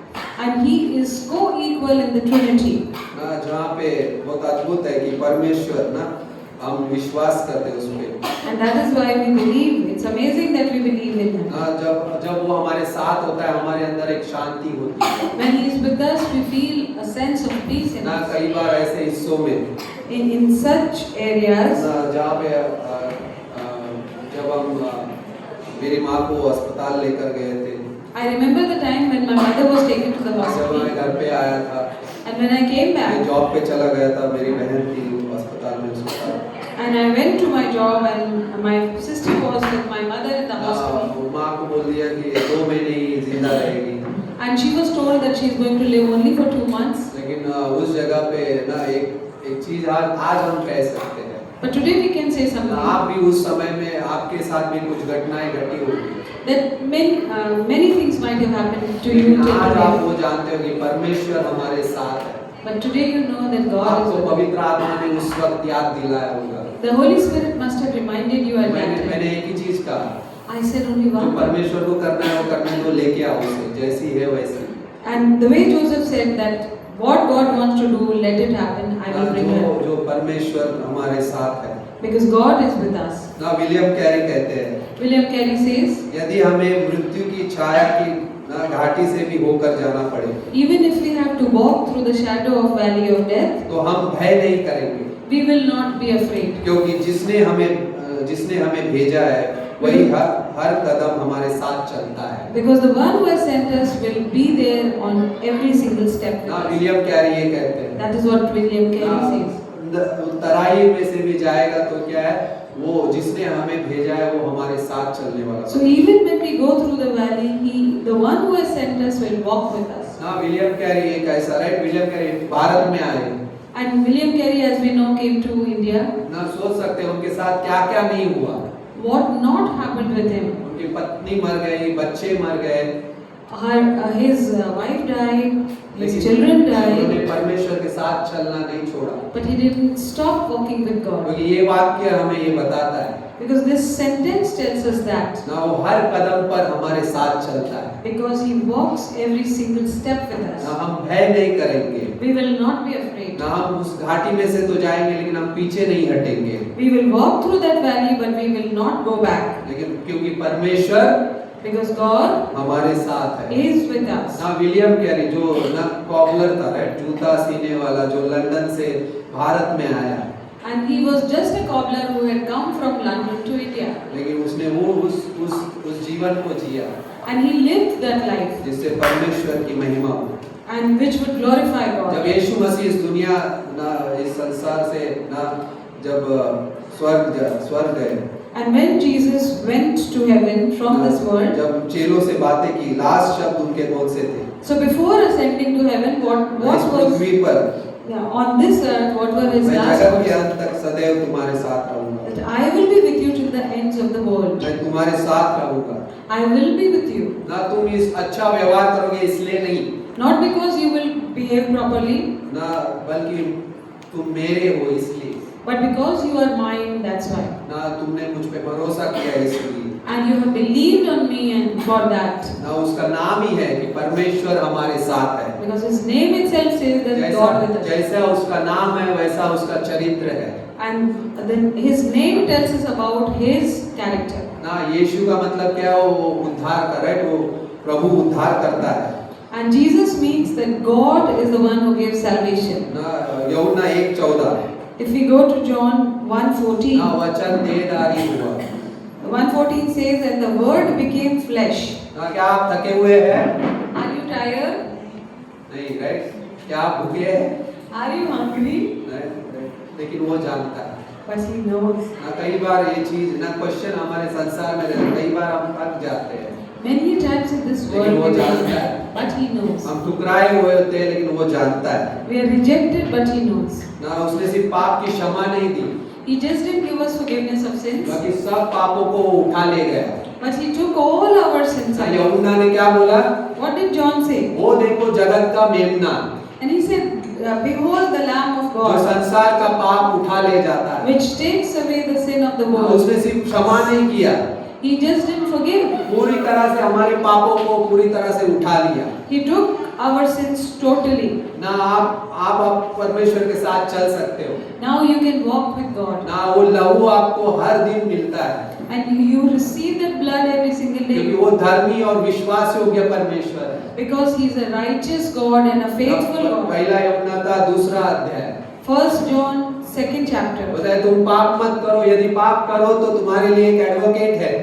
And He is co-equal in the Trinity. ना। जहाँ पे बहुत अद्भुत है कि परमेश्वर ना, हम विश्वास करते हैं उस पे And that is why we believe. It's amazing that we believe in Him. ना। जब वो हमारे साथ होता है, हमारे अंदर एक शांति होती है When He is with us, we feel a sense of peace in ना। us. कई बार ऐसे हिस्सों में In such areas, ना, जहाँ पे जब हम मेरी माँ को अस्पताल लेकर गए थे, I remember the time when my mother was taken to the जब मैं hospital. घर पे आया था, And when I came मैं back, जॉब पे चला गया था, मेरी बहन थी वो अस्पताल में, उसके साथ and I went to my job, and my sister was with my mother in the hospital. वो माँ को बोल दिया कि 2 महीने ही जिंदा रहेगी, And she was told that she is going to live only for 2 months. लेकिन उस जगह पे ना एक चीज आज हम कह सकते हैं, But today we can say something आप भी उस समय में आपके साथ भी कुछ घटनाएं घटी होगी, that many things might have happened to you लेकिन till आज आप today. वो जानते हो कि परमेश्वर हमारे साथ है। But today you know that God is आपको with you. पवित्र आत्मा ने उस वक्त याद दिलाया होगा। The Holy Spirit must have reminded you at that time. मैंने एक ही चीज कहा, I said only जो one thing. परमेश्वर को करना है वो करने दो, लेके आओ उसे, जैसी है वैसी। And the way Joseph said that what God wants to do, let it happen, I will bring her. जो परमेश्वर हमारे साथ है Because God is with us. ना। विलियम कैरी कहते हैं, William Carey says, यदि हमें मृत्यु की छाया की ना घाटी से भी होकर जाना पड़े, even if we have to walk through the shadow of valley of death, तो हम भय नहीं करेंगे, we will not be afraid. क्योंकि जिसने हमें भेजा है वही हर कदम हमारे साथ चलता है Because the one who has sent us will be there on every single step with ना। us. विलियम कैरी ये कहते हैं That is what William Carey says. तराई में से भी जाएगा तो क्या है, वो जिसने हमें भेजा है वो हमारे साथ चलने वाला So even when we go through the valley, the one who has sent us will walk with us. ना। विलियम कैरी एक ऐसा, राइट, विलियम कैरी भारत में आए And William Carey, as we know, came to India. ना। सोच सकते हैं उनके साथ क्या क्या नहीं हुआ, What not happened with him? उनकी पत्नी मर गई, बच्चे मर गए, His wife died, his लेकिन children उन्होंने died, परमेश्वर के साथ चलना नहीं छोड़ा, but he didn't stop walking with God. क्योंकि ये वाक्य हमें ये बताता है Because this sentence tells us that. ना वो हर कदम पर हमारे साथ चलता है, Because he walks every single step with ना us. हम भय नहीं करेंगे, We will not be afraid. ना हम उस घाटी में से तो जाएंगे लेकिन हम पीछे नहीं हटेंगे, We will walk through that valley, but we will not go back. लेकिन क्योंकि परमेश्वर Because God हमारे साथ है। is with us. ना विलियम कैरी जो ना कॉबलर था, राइट, जूता सीने वाला, जो लंदन से भारत में आया, And he was just a cobbler who had come from London to India. लेकिन उसने वो उस जीवन को जिया And he lived that life, जिससे परमेश्वर की महिमा हो। and which would glorify जब God. यीशु मसीह इस दुनिया ना इस संसार से ना जब स्वर्ग गए, And when Jesus went to heaven from this world, जब चेलों से बातें की, लास्ट शब्द उनके कौन से थे? so before ascending to heaven, what इस was पृथ्वी पर on this earth, what were his मैं last जगत के words? अंत तक सदैव तुम्हारे साथ रहूंगा, That I will be with you till the ends of the world. मैं तुम्हारे साथ रहूंगा। I will be with you. ना तुम इस अच्छा व्यवहार करोगे इसलिए नहीं, Not because you will behave properly, ना बल्कि तुम मेरे हो इसलिए, but because you are mine, that's why. ना तुमने मुझ पे भरोसा किया इसलिए, And you have believed on me and for that. ना उसका नाम ही है कि परमेश्वर हमारे साथ है। Because his name itself says that जैसा God with us. जैसा उसका नाम है वैसा उसका चरित्र है। And then his name tells us about his character. ना यीशु का मतलब क्या है? वो उद्धार कर, राइट, वो प्रभु उद्धार करता है। And Jesus means that God is the one who gives salvation. ना यूहन्ना 1:14, If we go to John 1:14, ना वचन देहधारी हुआ। 1:14 says, and the word became flesh. ना क्या आप थके हुए हैं? Are you tired? नहीं, राइट? क्या आप भूखे हैं? Are you hungry? नहीं, लेकिन वो जानता है। But he knows. ना कई बार ये चीज ना क्वेश्चन हमारे संसार में रहता है, कई बार हम थक जाते हैं, Many times in this लेकिन world वो we जानता fail, है। but he knows. हम ठुकराए हुए होते हैं लेकिन वो जानता है। We are rejected, but he knows. ना उसने सिर्फ पाप की क्षमा नहीं दी, He just didn't give us forgiveness of sins, बाकी सब पापों को वो उठा ले गया। but he took all our sins ना away. यूहन्ना ने क्या बोला? What did John say? वो देखो जगत का मेमना, And he said, behold the Lamb of जो God, संसार का पाप उठा ले जाता है। which takes away the sin of the ना world. उसने सिर्फ क्षमा नहीं किया, He just didn't forgive. पूरी तरह से हमारे पापों को पूरी तरह से उठा लिया। He took our sins totally. ना आप परमेश्वर के साथ चल सकते हो, Now you can walk with God. ना वो लहू आपको हर दिन मिलता है, And you receive that blood every single क्योंकि day. वो धर्मी और विश्वास योग्य परमेश्वर है। Because he is a righteous God and a faithful God. पहला यूहन्ना का 2 अध्याय, 1 John 2nd chapter. बोलता है तुम पाप मत करो, यदि पाप करो तो तुम्हारे लिए एक एडवोकेट है।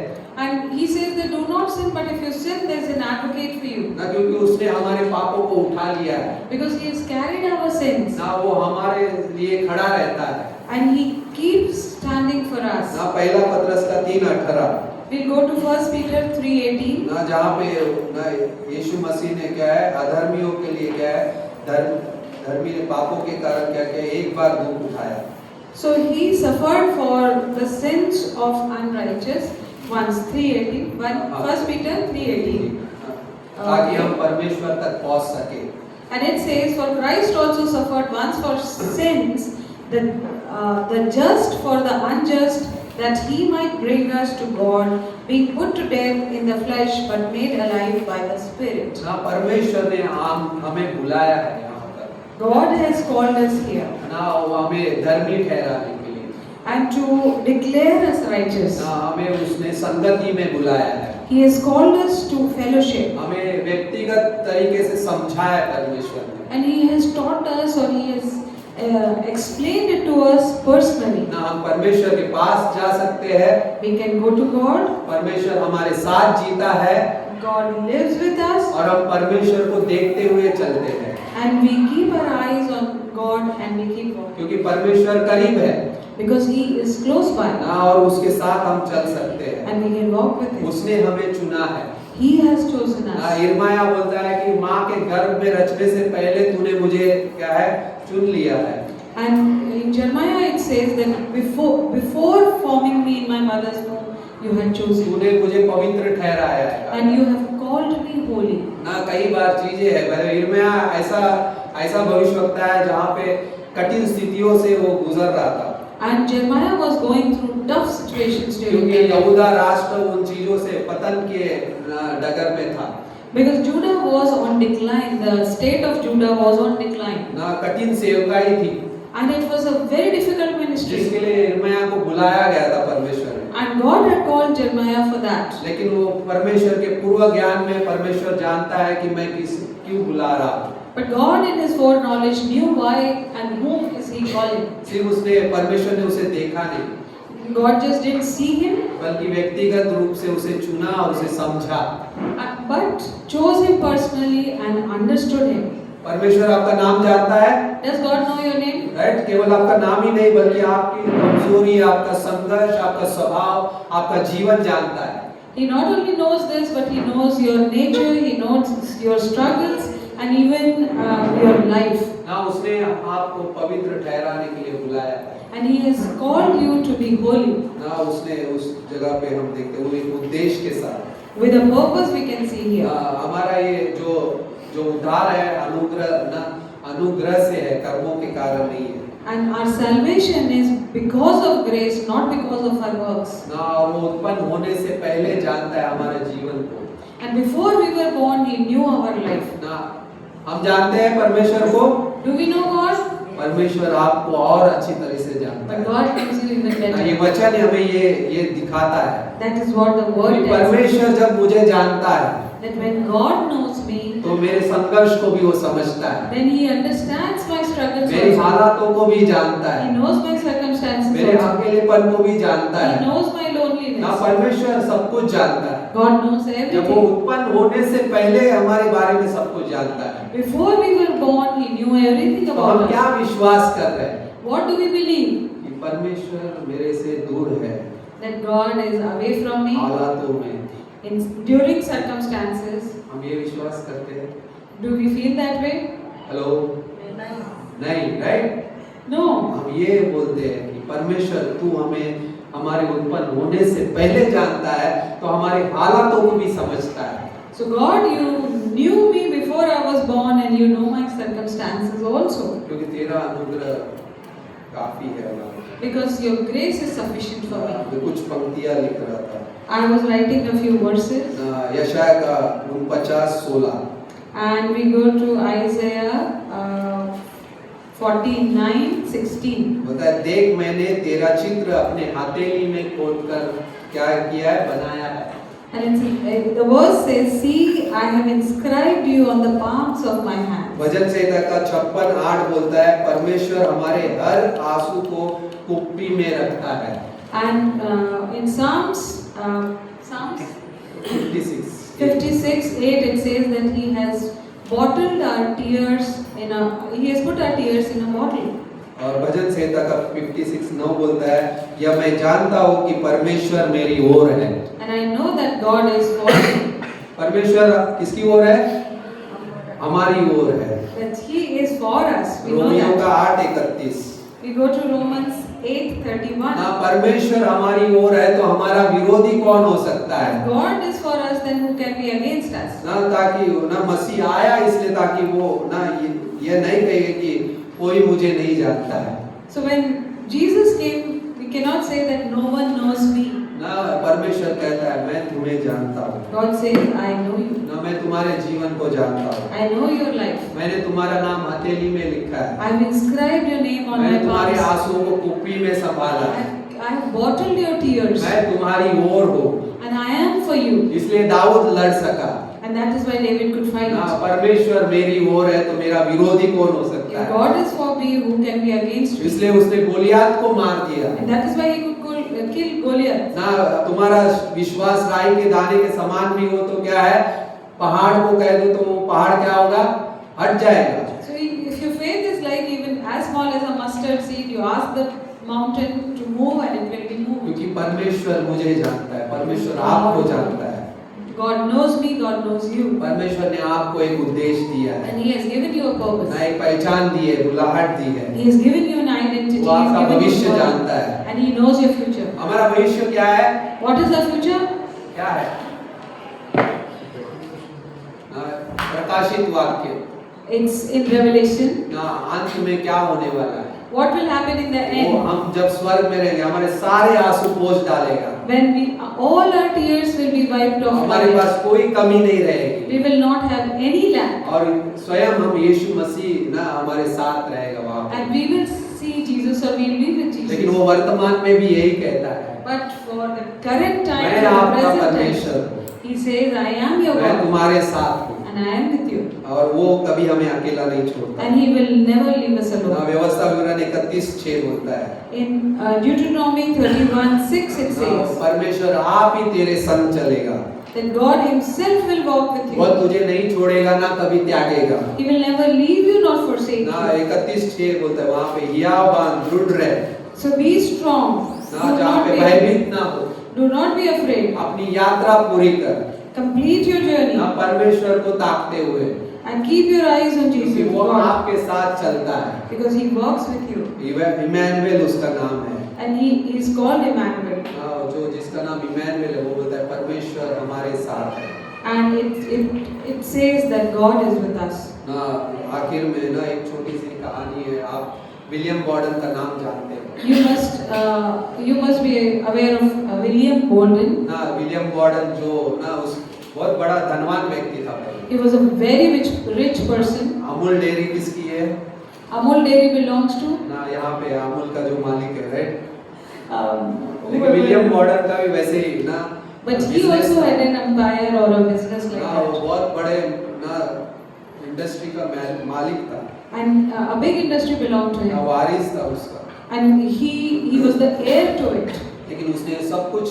And he says that do not sin, but if you sin, there is an advocate for you. ना क्योंकि उसने हमारे पापों को उठा लिया है, Because he has carried our sins. ना वो हमारे लिए खड़ा रहता है। And he keeps standing for us. ना पहला पत्रस का 3:18, We'll go to 1 Peter 3:18. ना जहाँ पे ना यीशु मसीह ने क्या है, अधर्मियों के लिए क्या है, धर्मी ने पापों के कारण क्या किया, एक बार दुख उठाया। So he suffered for the sins of unrighteous ones. 3:18. 1 Peter 3:18. ताकि हम परमेश्वर तक पहुंच सके। And it says, for Christ also suffered once for sins, the just for the unjust, that he might bring us to God, being put to death in the flesh, but made alive by the Spirit. ना परमेश्वर ने हमें बुलाया है यहाँ पर, God has called us here, ना वो हमें धर्मी ठहराने के लिए, and to declare us righteous. ना हमें उसने संगति में बुलाया है, He has called us to fellowship, हमें व्यक्तिगत तरीके से समझाया परमेश्वर ने, and he has taught us, or he has explained it to us personally. ना हम परमेश्वर के पास जा सकते हैं, We can go to God. परमेश्वर हमारे साथ जीता है, God lives with us, और हम परमेश्वर को देखते हुए चलते हैं, and we keep our eyes on God and we keep walking. क्योंकि परमेश्वर करीब है, Because he is close by, ना और उसके साथ हम चल सकते हैं। and we can walk with him. उसने हमें चुना है। He has chosen ना us. यिर्मयाह बोलता है कि माँ के गर्भ में रचने से पहले तूने मुझे क्या है, चुन लिया है। And in Jeremiah it says that before forming me in my mother's womb, you had chosen, तूने मुझे पवित्र ठहराया है, and you have called me holy, ना कई बार चीजें है, भाई यिर्मयाह ऐसा भविष्यवक्ता है जहाँ पे कठिन स्थितियों से वो गुजर रहा था, And Jeremiah was going through tough situations during क्योंकि that time. यहूदा राष्ट्र उन चीजों से पतन के डगर में था, Because Judah was on decline, the state of Judah was on decline. ना कठिन सेवकाई थी, And it was a very difficult ministry. जिसके लिए यिर्मयाह को बुलाया गया था परमेश्वर ने। And God had called Jeremiah for that. लेकिन वो परमेश्वर के पूर्व ज्ञान में परमेश्वर जानता है कि मैं क्यों बुला रहा हूँ। But God in His foreknowledge knew why and whom is He calling. सिर्फ उसने परमेश्वर ने उसे देखा नहीं, God just didn't see him, बल्कि व्यक्तिगत रूप से उसे चुना और उसे समझा। but chose him personally and understood him. परमेश्वर आपका नाम जानता है, Does God know your name? Right? केवल आपका नाम ही नहीं बल्कि आपकी कमजोरी, आपका संघर्ष, आपका स्वभाव, आपका जीवन जानता है। He not only knows this, but He knows your nature, He knows your struggles, and even your life. ना उसने आपको पवित्र ठहराने के लिए बुलाया है, And He has called you to be holy. ना उसने उस जगह पे हम देखते हैं वो एक उद्देश्य के साथ। With a purpose we can see here. हमारा ये जो उद्धार है अनुग्रह से है, कर्मों के कारण नहीं है। And our salvation is because of grace, not because of our works. ना वो उत्पन्न होने से पहले जानता है हमारे जीवन को। And before we were born, He knew our life. ना हम जानते हैं परमेश्वर को, Do we know God? परमेश्वर आपको और अच्छी तरह से जानता But है। God knows you in the ना ये better. वचन हमें ये दिखाता है That is what the word कि tells. परमेश्वर जब मुझे जानता है That when God knows me, तो मेरे संघर्ष को भी वो समझता है, then He understands my struggles मेरी also. हालातों को भी जानता He है, knows my circumstances मेरे also. अकेलेपन को भी जानता He है। knows my ना loneliness. परमेश्वर सब कुछ जानता है, God knows जब वो everything. उत्पन्न होने से पहले हमारे बारे में सब कुछ जानता है। Before we were born, He knew everything तो हम about क्या us. विश्वास कर रहे हैं What do we believe? कि परमेश्वर मेरे से दूर है That God is away from me हालातों में, during circumstances. हम ये विश्वास करते हैं? Do we feel that way? Hello, नहीं, राइट? No. हम ये बोलते हैं कि परमेश्वर तू हमें हमारे उत्पन्न होने से पहले जानता है, तो हमारे हालातों को भी समझता है। So God, you knew me before I was born, and you know my circumstances also. क्योंकि तेरा अनुग्रह काफी है हमारे। Because your grace is sufficient for me. मैं कुछ पंक्तियां लिख रहा था, I was writing a few verses, यशाया का 49:16। and we go to Isaiah 49:16. बताया, देख मैंने तेरा चित्र अपने हथेली में खोदकर क्या किया है, बनाया है। And the verse says, "See, I have inscribed you on the palms of my hands." भजन संहिता का 56:8 बोलता है, परमेश्वर हमारे हर आंसू को कुप्पी में रखता है। And in Psalms 56:8 it says that He has bottled our tears He has put our tears in a bottle. और भजन संहिता का 56:9 बोलता है, यह मैं जानता हूँ कि परमेश्वर मेरी ओर है। And I know that God is for me. परमेश्वर किसकी ओर है? हमारी ओर है। That He is for us. We know Romeo that. का 8:31। We go to Romans 8:31. ना परमेश्वर हमारी ओर है तो हमारा विरोधी कौन हो सकता है? If God is for us, then who can be against us? ना ताकि ना मसीह आया इसलिए ताकि वो ना ये नहीं कहे कि कोई मुझे नहीं जानता है। So when Jesus came, we cannot say that no one knows me. ना परमेश्वर कहता है मैं तुम्हें जानता हूँ। God says, I know you. ना मैं तुम्हारे जीवन को जानता हूँ। I know your life. मैंने तुम्हारा नाम हथेली में लिखा है। I have inscribed your name on my मैंने तुम्हारे palms. आंसुओं को कुप्पी में संभाला है। I have bottled your tears. मैं तुम्हारी ओर हूँ। And I am for you. इसलिए दाऊद लड़ सका। And that is why David could fight. ना परमेश्वर मेरी ओर है तो मेरा विरोधी कौन हो सकता If है? God is for me, who can be against me? इसलिए उसने गोलियात को मार दिया। And that is why he could kill Goliath. ना तुम्हारा विश्वास राई के दाने के समान भी हो तो क्या है, पहाड़ को कह दो तो वो पहाड़ क्या होगा, हट जाएगा। So if your faith is like even as small as a mustard seed, you ask the mountain to move and it will be moved. क्योंकि परमेश्वर मुझे जानता है, परमेश्वर आपको जानता है। God knows me, God knows you. परमेश्वर ने आपको एक उद्देश्य दिया है, And He has given you a purpose. ना एक पहचान दी है, बुलाहट दी है। He has given you an identity. वो आपका He has given भविष्य you a जानता purpose. है। And He knows your future. हमारा भविष्य क्या है? What is our future? क्या है? प्रकाशित वाक्य It's in Revelation. ना अंत में क्या होने वाला है, What will happen in the वो end? हम जब स्वर्ग में रहेंगे हमारे सारे आंसू पोंछ डालेगा, When all our tears will be wiped off. हमारे पास कोई कमी नहीं रहेगी, We will not have any lack. और स्वयं हम यीशु मसीह ना हमारे साथ रहेगा वहाँ पे। And we will see Jesus or we will be with लेकिन Jesus. वो वर्तमान में भी यही कहता है, But for the current time, मैं for the आपका present परमेश्वर time, हूँ, He says, I am your मैं God तुम्हारे साथ हूँ, and I am with you. और वो कभी हमें अकेला नहीं छोड़ता। And He will never leave us ना alone. व्यवस्था विवरण 31:6 बोलता है, In Deuteronomy 31:6 it ना says परमेश्वर आप ही तेरे संग चलेगा, that God Himself will walk with वो you. तुझे नहीं छोड़ेगा ना कभी त्यागेगा। He will never leave you nor forsake ना you. 31:6 बोलता है वहाँ पे हियावान दृढ़ रहे, So be strong. ना Do जहाँ not पे be भयभीत ना हो, Do not be afraid. अपनी यात्रा पूरी कर, Complete your journey ना परमेश्वर को ताकते हुए, and keep your eyes on क्योंकि Jesus, वो God, आपके साथ चलता है। because He walks with you. Emmanuel उसका नाम है, And He is called Emmanuel. जो जिसका नाम इमैनुएल है वो बोलता है परमेश्वर हमारे साथ है। And it says that God is with us. ना आखिर में ना एक छोटी सी कहानी है, आप विलियम बॉर्डन का नाम जानते हो You must be aware of William Bolden. ना, विलियम बॉर्डन जो ना उस बहुत बड़ा धनवान व्यक्ति था पहले। He was a very rich person. Amul dairy किसकी है? Amul Dairy belongs to. ना यहाँ पे अमूल का जो मालिक है, राइट? लेकिन whoever- विलियम बॉर्डन का भी वैसे ही ना, But he business also था। had an empire or a business like ना वो that. बहुत बड़े ना इंडस्ट्री का मालिक था, And a big industry belonged to ना him. वारिस था उसका, And he was the heir to it. लेकिन उसने सब कुछ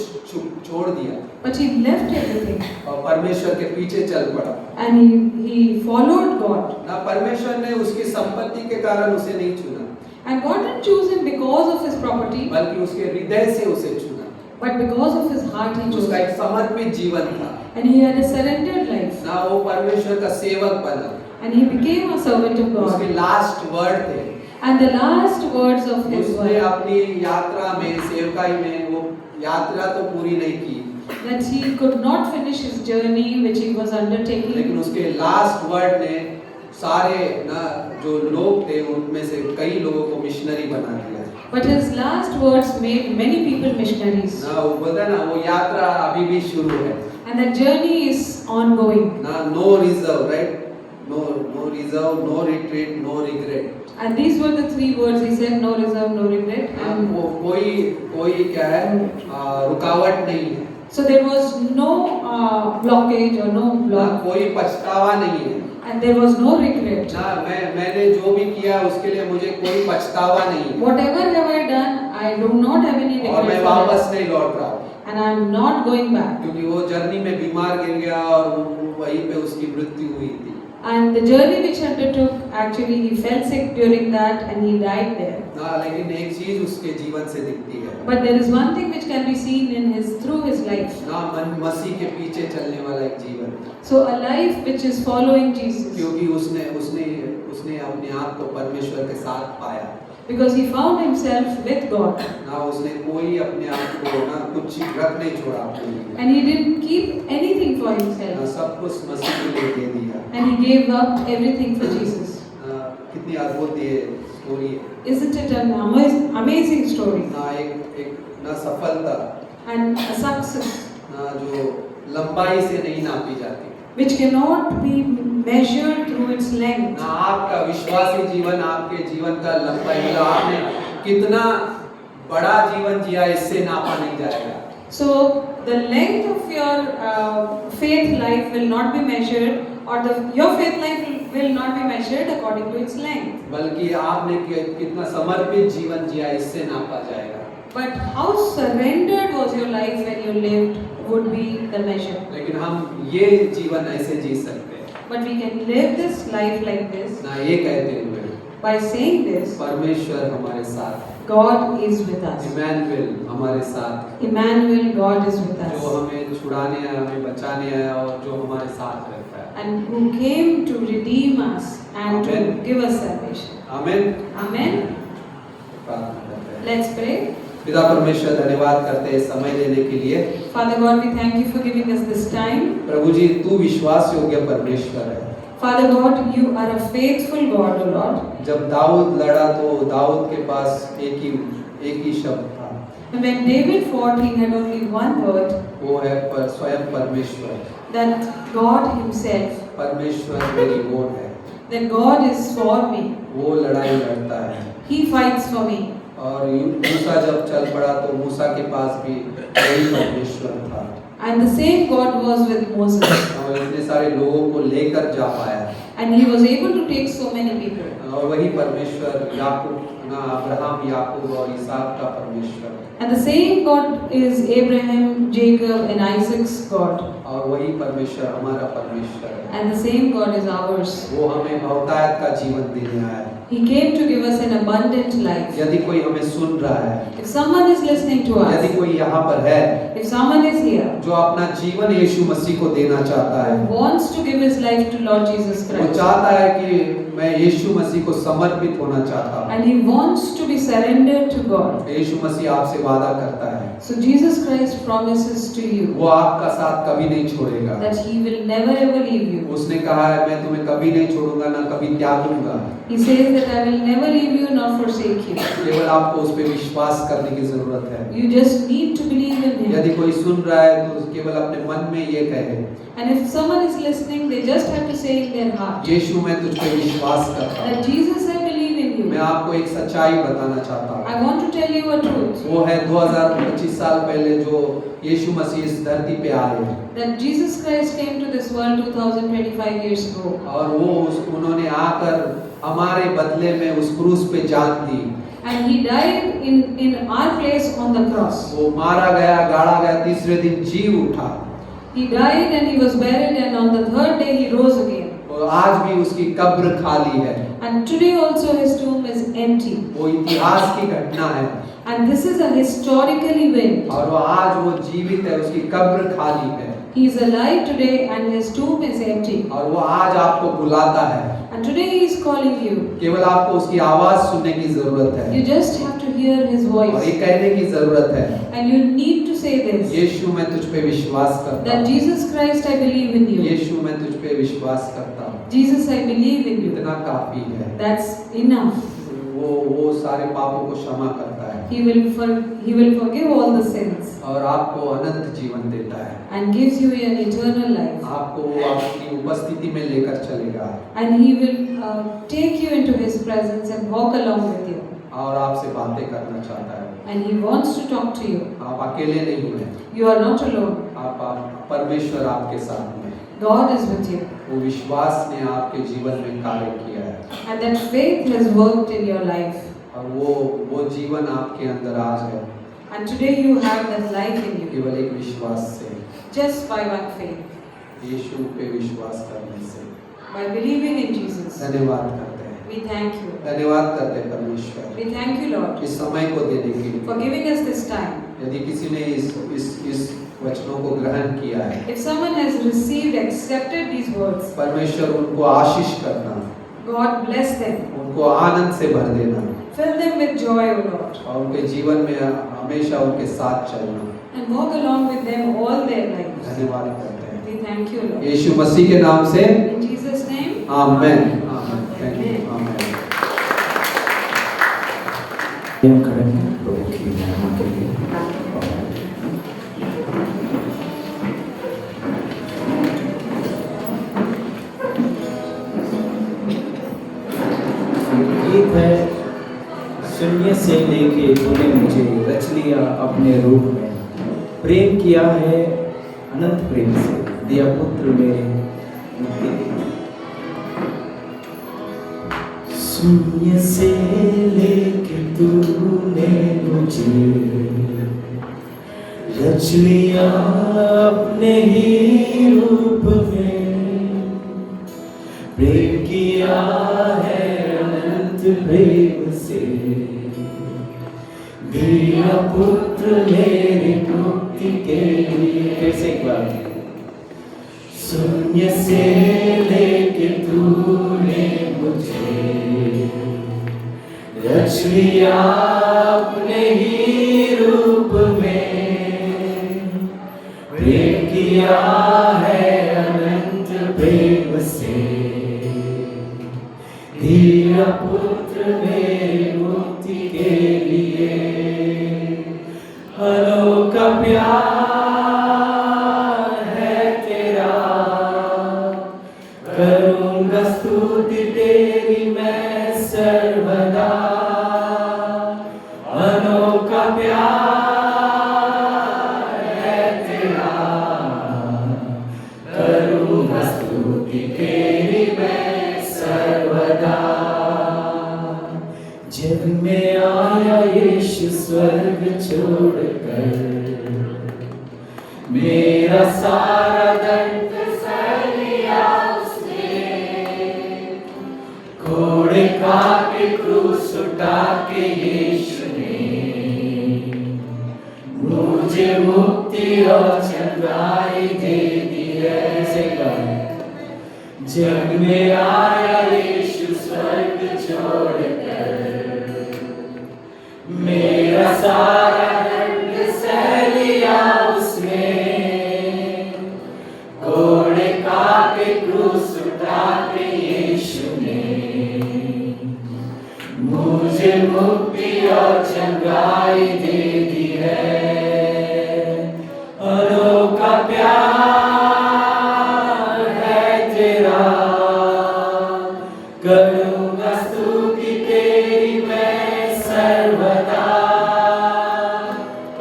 छोड़ दिया But he left everything. और परमेश्वर के पीछे चल पड़ा। And he followed God. ना परमेश्वर ने उसकी संपत्ति के कारण उसे नहीं चुना, And God didn't choose him because of his property, बल्कि उसके हृदय से उसे चुना। but because of his heart he chose उसका him. एक समर्पित जीवन था, And he had a surrendered life. ना वो परमेश्वर का सेवक बना, And he became a servant of उसके God. लास्ट वर्ड थे, And the last words of his उसने were अपनी यात्रा में सेवकाई में वो यात्रा तो पूरी नहीं की, that he could not finish his journey which he was undertaking. लेकिन उसके लास्ट वर्ड ने सारे ना जो लोग थे उनमें से कई लोगों को मिशनरी बना दिया। But his last words made many people missionaries. ना वो बोलता है ना वो यात्रा अभी भी शुरू है, And that journey is ongoing. ना no reserve, right? No reserve, no retreat, no regret. And these were the three words he said: no reserve, no regret. And वो कोई क्या है, रुकावट नहीं है, so there was no blockage or no ना block, कोई पछतावा नहीं है, and there was no regret. ना मैंने जो भी किया उसके लिए मुझे कोई पछतावा नहीं है, Whatever have I done, I do not have any और मैं regret for वापस that. नहीं लौट रहा हूँ, And I am not going back. क्योंकि वो जर्नी में बीमार गिर गया और वहीं पे उसकी मृत्यु हुई थी। And the journey which he undertook, actually he fell sick during that and he died there. ना लेकिन एक चीज उसके जीवन से दिखती है, But there is one thing which can be seen in through his life. ना मसीह के पीछे चलने वाला एक जीवन, So a life which is following Jesus, क्योंकि उसने अपने आप को परमेश्वर के साथ पाया, because he found himself with God, ना उसने कोई अपने आप को ना कुछ रख नहीं छोड़ा अपने लिए, and he didn't keep anything for ना himself, सब कुछ मसीह के लिए दे दिया। and he gave up everything for Jesus. कितनी अद्भुत ये स्टोरी है, Isn't it an amazing story ना एक ना सफलता and a success ना जो लंबाई से नहीं नापी जाती, which cannot be measured through its length. ना आपका विश्वासी जीवन आपके जीवन का लंबाई, मतलब आपने कितना बड़ा जीवन जिया इससे नापा नहीं जाएगा। So the length of your faith life will not be measured, or your faith life will not be measured according to its length. बल्कि आपने कितना समर्पित जीवन जिया इससे नापा जाएगा। But how surrendered was your life when you lived would be the measure. लेकिन हम ये जीवन ऐसे जी सकते हैं, But we can live this life like this ना ये कहते हुए by saying this: परमेश्वर हमारे साथ, God is with us. Emmanuel हमारे साथ, Emmanuel, God is with जो us, हमें छुड़ाने आया, हमें बचाने आया और जो हमारे साथ रहता है। and who came to redeem us and to Amen. give us salvation. आमीन। Amen. प्रार्थना करते हैं। Let's pray. पिता परमेश्वर धन्यवाद करते हैं समय देने के लिए। Father God, we thank you for giving us this time. प्रभु जी तू विश्वास योग्य परमेश्वर है, Father God, you are a faithful God, O Lord. जब दाऊद लड़ा तो दाऊद के पास एक ही शब्द था, And when David fought, he had only one word, वो है स्वयं परमेश्वर। that God Himself, परमेश्वर मेरी ओर है, that God is for me. वो लड़ाई लड़ता है। He fights for me. और मूसा जब चल पड़ा तो मूसा के पास भी वही परमेश्वर था, And the same God was with Moses. और इतने सारे लोगों को लेकर जा पाया। And he was able to take so many people. और वही परमेश्वर अब्राहम, याकूब और इसहाक का परमेश्वर। And the same God is Abraham, Jacob and Isaac's God. और वही परमेश्वर हमारा परमेश्वर है। And the same God is ours. वो हमें बहुतायत का जीवन देने आया है। He came to give us an abundant life. यदि कोई हमें सुन रहा है, If someone is listening to यदि us, कोई यहाँ पर है if someone is here, जो अपना जीवन यीशु मसीह को देना चाहता है, who wants to give his life to Lord Jesus वो Christ, चाहता है कि मैं यीशु मसीह को समर्पित होना चाहता हूँ, and he wants to be surrendered to God, यीशु मसीह आपसे वादा करता है, so Jesus Christ promises to you वो आपका साथ कभी नहीं छोड़ेगा। that he will never ever leave you. उसने कहा है मैं तुम्हें कभी नहीं छोड़ूंगा ना कभी त्यागूंगा। He says that I will never leave you nor forsake you. केवल आपको उस पे विश्वास करने की जरूरत है। You just need to believe in him. यदि कोई सुन रहा है तो केवल अपने मन में ये कहे, And if someone is listening, they just have to say in their heart यीशु मैं तुझ पे विश्वास करता हूँ। that Jesus, I believe in मैं you. आपको एक सच्चाई बताना चाहता हूँ। I want to tell you a truth. वो है 2025 साल पहले जो यीशु मसीह इस धरती पे आए That Jesus Christ came to this world 2025 years ago. और उन्होंने आकर हमारे बदले में उस क्रूस पे जान दी। And he died in our place on the cross. वो मारा गया, गाड़ा गया, तीसरे दिन जी उठा। He died and he was buried, and on the third day he rose again. और आज भी उसकी कब्र खाली है। And today also his tomb is empty. वो इतिहास की घटना है। And this is a historical event. और वो आज वो जीवित है, उसकी कब्र खाली है। He is alive today and his tomb is empty. और वो आज आपको बुलाता है। And today he is calling you. केवल आपको उसकी आवाज सुनने की जरूरत है। You just have to hear his और ये voice. कहने की जरूरत है, And you need to say this. यीशु मैं तुझ पे विश्वास करता That हूँ। Jesus Christ, I believe in you. यीशु मैं तुझ पे विश्वास करता हूँ। Jesus, I believe in you. इतना काफी है। That's enough. वो सारे पापों को क्षमा करता है He will forgive all the sins और आपको अनंत जीवन देता है। and gives you an eternal life. आपको वो अपनी उपस्थिति में लेकर चलेगा And he will take you into his presence and walk along with you. और आपसे बातें करना चाहता है। And he wants to talk to you. आप अकेले नहीं हैं, You are not alone. आप परमेश्वर आपके साथ में। God is with you. वो विश्वास ने आपके जीवन में कार्य किया है And that faith has worked in your life. और वो जीवन आपके अंदर आज है And today you have that life in you. केवल एक विश्वास से, Just by one faith. यीशु पे विश्वास करने से। By believing in Jesus. धन्यवाद करते हैं, We thank you. धन्यवाद करते हैं परमेश्वर We thank you, Lord, इस समय को देने के for लिए। giving us this time. यदि किसी ने इस वचनों को ग्रहण किया है, If someone has received, accepted these words, परमेश्वर उनको आशीष करना, God bless them. उनको आनंद से भर देना Fill them with joy, O Lord, और उनके जीवन में हमेशा उनके साथ चलना। and walk along with them all their lives. धन्यवाद करते हैं We thank you, Lord. यीशु मसीह के नाम से, In Jesus' name. आमेन। थैंक यू, आमेन। हम खड़े हैं प्रभु की महिमा के लिए। गीत है, शून्य से लेके तूने मुझे रच लिया अपने रूप में, प्रेम किया है अनंत प्रेम से, दिया पुत्र मेरे मुक्ति के लिए। शून्य से लेके तूने मुझे रच लिया अपने ही रूप में, प्रेम किया है अनंत प्रेम से, दिया पुत्र मेरी मुक्ति के लिए। कैसे एक बार, शून्य से लेके तूने मुझे रच लिया अपने ही रूप में, प्रेम किया है अनंत प्रेम से, प्यार है तेरा, करूँगा स्तुति तेरी मैं सर्वदा। अनोखा प्यार है तेरा, करूँगा स्तुति तेरी मैं सर्वदा। जग में आया यीशु स्वर्ग छोड़कर, मेरा सारा दर्द सह लिया उसने। घोड़े का के क्रूस उठा के यीशु ने मुझे मुक्ति और चंगाई दे दी है। जग में आया यीशु स्वर्ग छोड़कर, मेरा सारा दर्द सह लिया उसने। घोड़े का के क्रूस उठा के यीशु ने मुझे मुक्ति और चंगाई दे दी है। अनोखा प्यार है तेरा, करूँगा स्तुति तेरी मैं सर्वदा।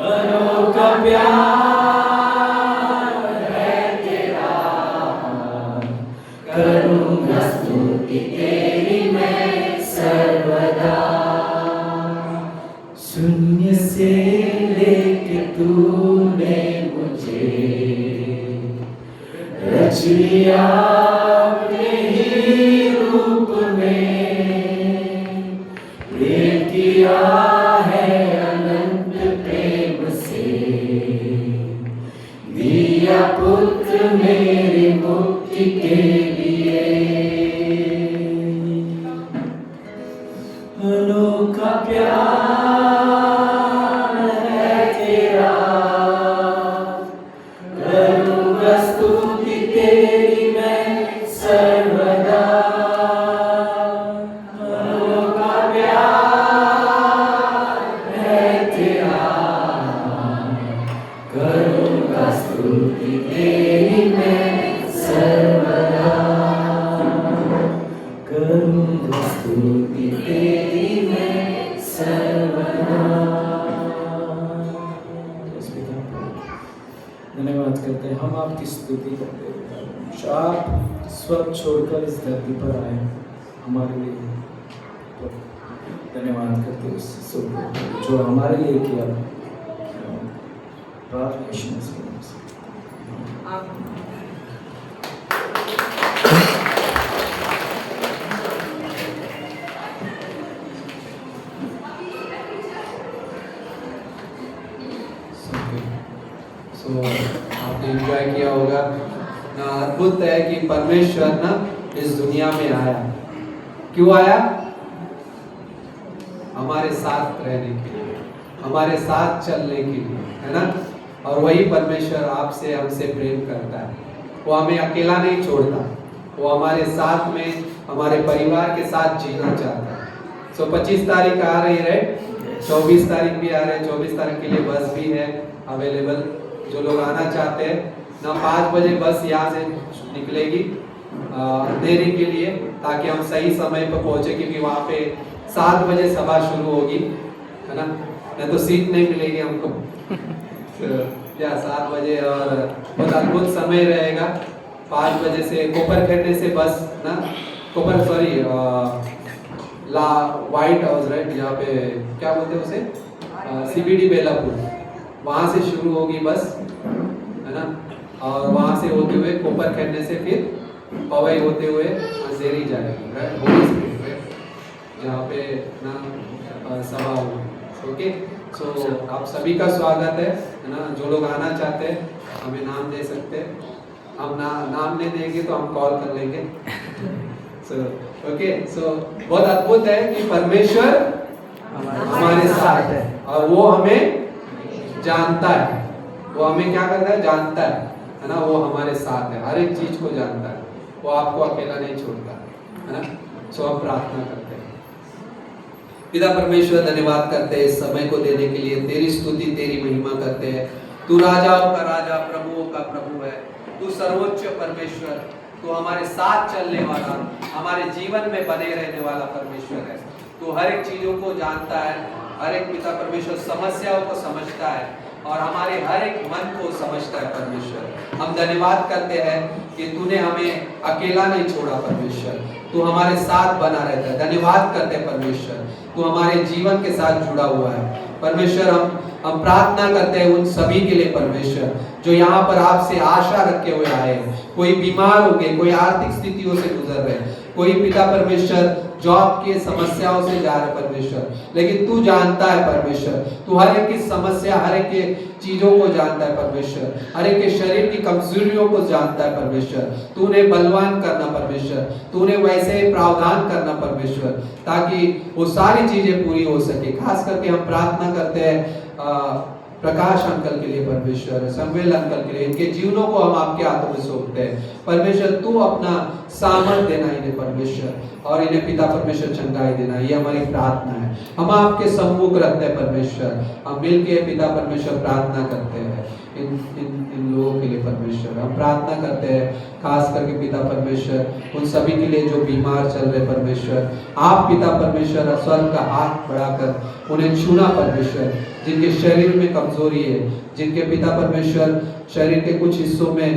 अनोखा प्यार है तेरा, करूँगा स्तुति तेरी मैं सर्वदा। शून्य से लेके तूने मुझे रच लिया अपने ही रूप में। प्रेम किया है अनंत प्रेम से, दिया पुत्र मेरी मुक्ति के लिए। अनोखा प्यार है तेरा, करूँगा स्तुति तेरी मैं सर्वदा। अनोखा प्यार है तेरा, करूँगा स्तुति तेरी मैं सर्वदा। करूँगा स्तुति तेरी मैं सर्वदा। धन्यवाद करते हैं, हम आपकी स्तुति करते हैं। आप स्वर्ग छोड़कर इस धरती पर आए हमारे लिए, तो धन्यवाद करते हैं उस जो हमारे लिए किया। प्रार्थना यीशु मसीह के नाम से। सो आपने एंजॉय किया होगा ना। अद्भुत है कि परमेश्वर ना इस दुनिया में आया। क्यों आया? हमारे साथ रहने के लिए, हमारे साथ चलने के लिए, है ना। और वही परमेश्वर आपसे हमसे प्रेम करता है। वो हमें अकेला नहीं छोड़ता, वो हमारे साथ में हमारे परिवार के साथ जीना चाहता है। सो 25 तारीख आ रही है, 24 तारीख भी आ रहे हैं। 24 तारीख के लिए बस भी है अवेलेबल। जो लोग आना चाहते हैं ना, 5 बजे बस यहाँ से निकलेगी अंधेरी के लिए, ताकि हम सही समय पर पहुँचे, क्योंकि वहाँ पे 7 बजे सभा शुरू होगी, है ना। नहीं तो सीट नहीं मिलेगी हमको। या 7 बजे, और बहुत अद्भुत समय रहेगा। 5 बजे से कोपरखैरने से बस ना, व्हाइट हाउस, राइट, यहाँ पे क्या बोलते हैं उसे, CBD बेलापुर, वहाँ से शुरू होगी बस, है ना। और वहाँ से होते हुए कोपरखैरने से फिर पवई होते हुए अंधेरी जाएगी, राइट, होली स्ट्रीट, राइट, जहाँ पे ना सभा होगी। ओके, सो आप सभी का स्वागत है ना। जो लोग आना चाहते हैं हमें नाम दे सकते हैं। हम नाम नहीं देंगे तो हम कॉल कर लेंगे। ओके, सो बहुत अद्भुत है कि परमेश्वर हमारे साथ है, और वो हमें जानता है। वो हमें क्या करता है? जानता है ना। वो हमारे साथ है, हर एक चीज को जानता है। वो आपको अकेला नहीं छोड़ता, है ना। सो हम प्रार्थना करते हैं। पिता परमेश्वर, धन्यवाद करते हैं इस समय को देने के लिए। तेरी स्तुति तेरी महिमा करते हैं। तू राजाओं का राजा, प्रभुओं का प्रभु है। तू सर्वोच्च परमेश्वर, तू हमारे साथ चलने वाला, हमारे जीवन में बने रहने वाला परमेश्वर है। तू हर एक चीजों को जानता है, हर एक पिता परमेश्वर समस्याओं को समझता है और हमारे हर एक मन को समझता है परमेश्वर। हम धन्यवाद करते हैं कि तूने हमें अकेला नहीं छोड़ा परमेश्वर, तू हमारे साथ बना रहता है। धन्यवाद करते हैं परमेश्वर, तू हमारे जीवन के साथ जुड़ा हुआ है परमेश्वर। हम प्रार्थना करते हैं उन सभी के लिए परमेश्वर जो यहाँ पर आपसे आशा रखे हुए आए हैं। कोई बीमार हो गए, कोई आर्थिक स्थितियों से गुजर रहे, कोई पिता परमेश्वर जॉब के समस्याओं से जा रहे परमेश्वर, लेकिन तू जानता है परमेश्वर, तू हर एक की समस्या, हर एक के चीजों को जानता है परमेश्वर, हर एक के शरीर की कमजोरियों को जानता है परमेश्वर। तूने बलवान करना परमेश्वर, तूने वैसे प्रावधान करना परमेश्वर, ताकि वो सारी चीजें पूरी हो सके। खास करके हम प्रार्थना करते हैं प्रकाश अंकल के लिए परमेश्वर, समवेल अंकल के लिए, इनके जीवनों को हम आपके हाथों में सौंपते हैं परमेश्वर। तू अपना सामर्थ देना इन्हें परमेश्वर, और इन्हें पिता परमेश्वर चंगाई देना, ये हमारी प्रार्थना है। हम आपके सम्मुख रखते हैं परमेश्वर, हम मिलके पिता परमेश्वर प्रार्थना करते हैं इन लोगों के लिए परमेश्वर। हम प्रार्थना करते हैं खास करके पिता परमेश्वर उन सभी के लिए जो बीमार चल रहे परमेश्वर। आप पिता परमेश्वर स्वर्ग का हाथ बढ़ाकर उन्हें छूना परमेश्वर, जिनके शरीर में कमजोरी है, जिनके पिता परमेश्वर शरीर के कुछ हिस्सों में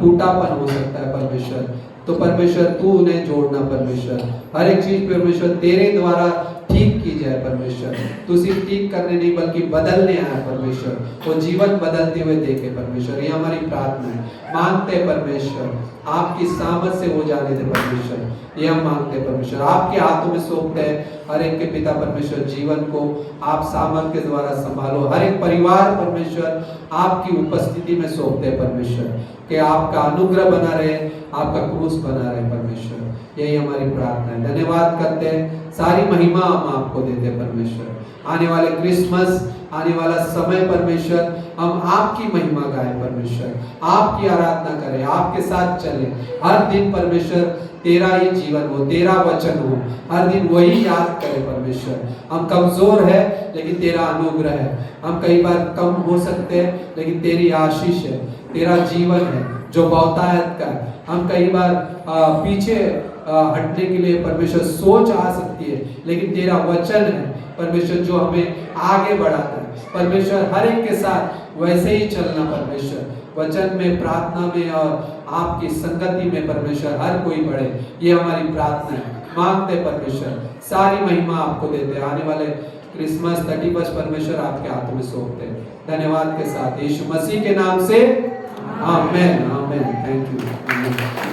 टूटापन हो सकता है परमेश्वर, तो परमेश्वर तू उन्हें जोड़ना परमेश्वर। हर एक चीज परमेश्वर तेरे द्वारा ठीक की जाए परमेश्वर। तू सिर्फ ठीक करने नहीं बल्कि बदलने आया परमेश्वर, वो जीवन बदलते हुए देखे परमेश्वर। ये हमारी प्रार्थना है, मांगते हैं परमेश्वर आपकी सामर्थ से हो जाने दे परमेश्वर, ये हम मांगते हैं परमेश्वर। आपके हाथों में सौंपते हैं हर एक के पिता परमेश्वर जीवन को आप सामर्थ के द्वारा संभालो। हर एक परिवार परमेश्वर आपकी उपस्थिति में सौंपते हैं परमेश्वर, कि आपका अनुग्रह बना रहे, आपका क्रूस बना रहे परमेश्वर। यही हमारी प्रार्थना है। धन्यवाद करते हैं, सारी महिमा हम आपको देते हैं परमेश्वर। आने वाले क्रिसमस, आने वाला समय परमेश्वर हम आपकी महिमा गाएं परमेश्वर, आपकी आराधना करें, आपके साथ चलें। हर दिन परमेश्वर तेरा ही जीवन हो, तेरा वचन हो, हर दिन वही याद करें परमेश्वर। हम कमजोर है लेकिन तेरा अनुग्रह है, हम कई बार कम हो सकते हैं लेकिन तेरी आशीष है, तेरा जीवन है जो बहुतायत का है। हम कई बार पीछे हटने के लिए परमेश्वर सोच आ सकती है, लेकिन तेरा वचन है परमेश्वर जो हमें आगे बढ़ाता है परमेश्वर। हर एक के साथ वैसे ही चलना परमेश्वर, वचन में, प्रार्थना में और आपकी संगति में परमेश्वर हर कोई बढ़े, ये हमारी प्रार्थना है। मांगते परमेश्वर, सारी महिमा आपको देते हैं। आने वाले क्रिसमस 31 परमेश्वर आपके हाथों में सौंपते हैं। धन्यवाद के साथ यीशु मसीह के नाम से आमेन, आमेन। Thank you.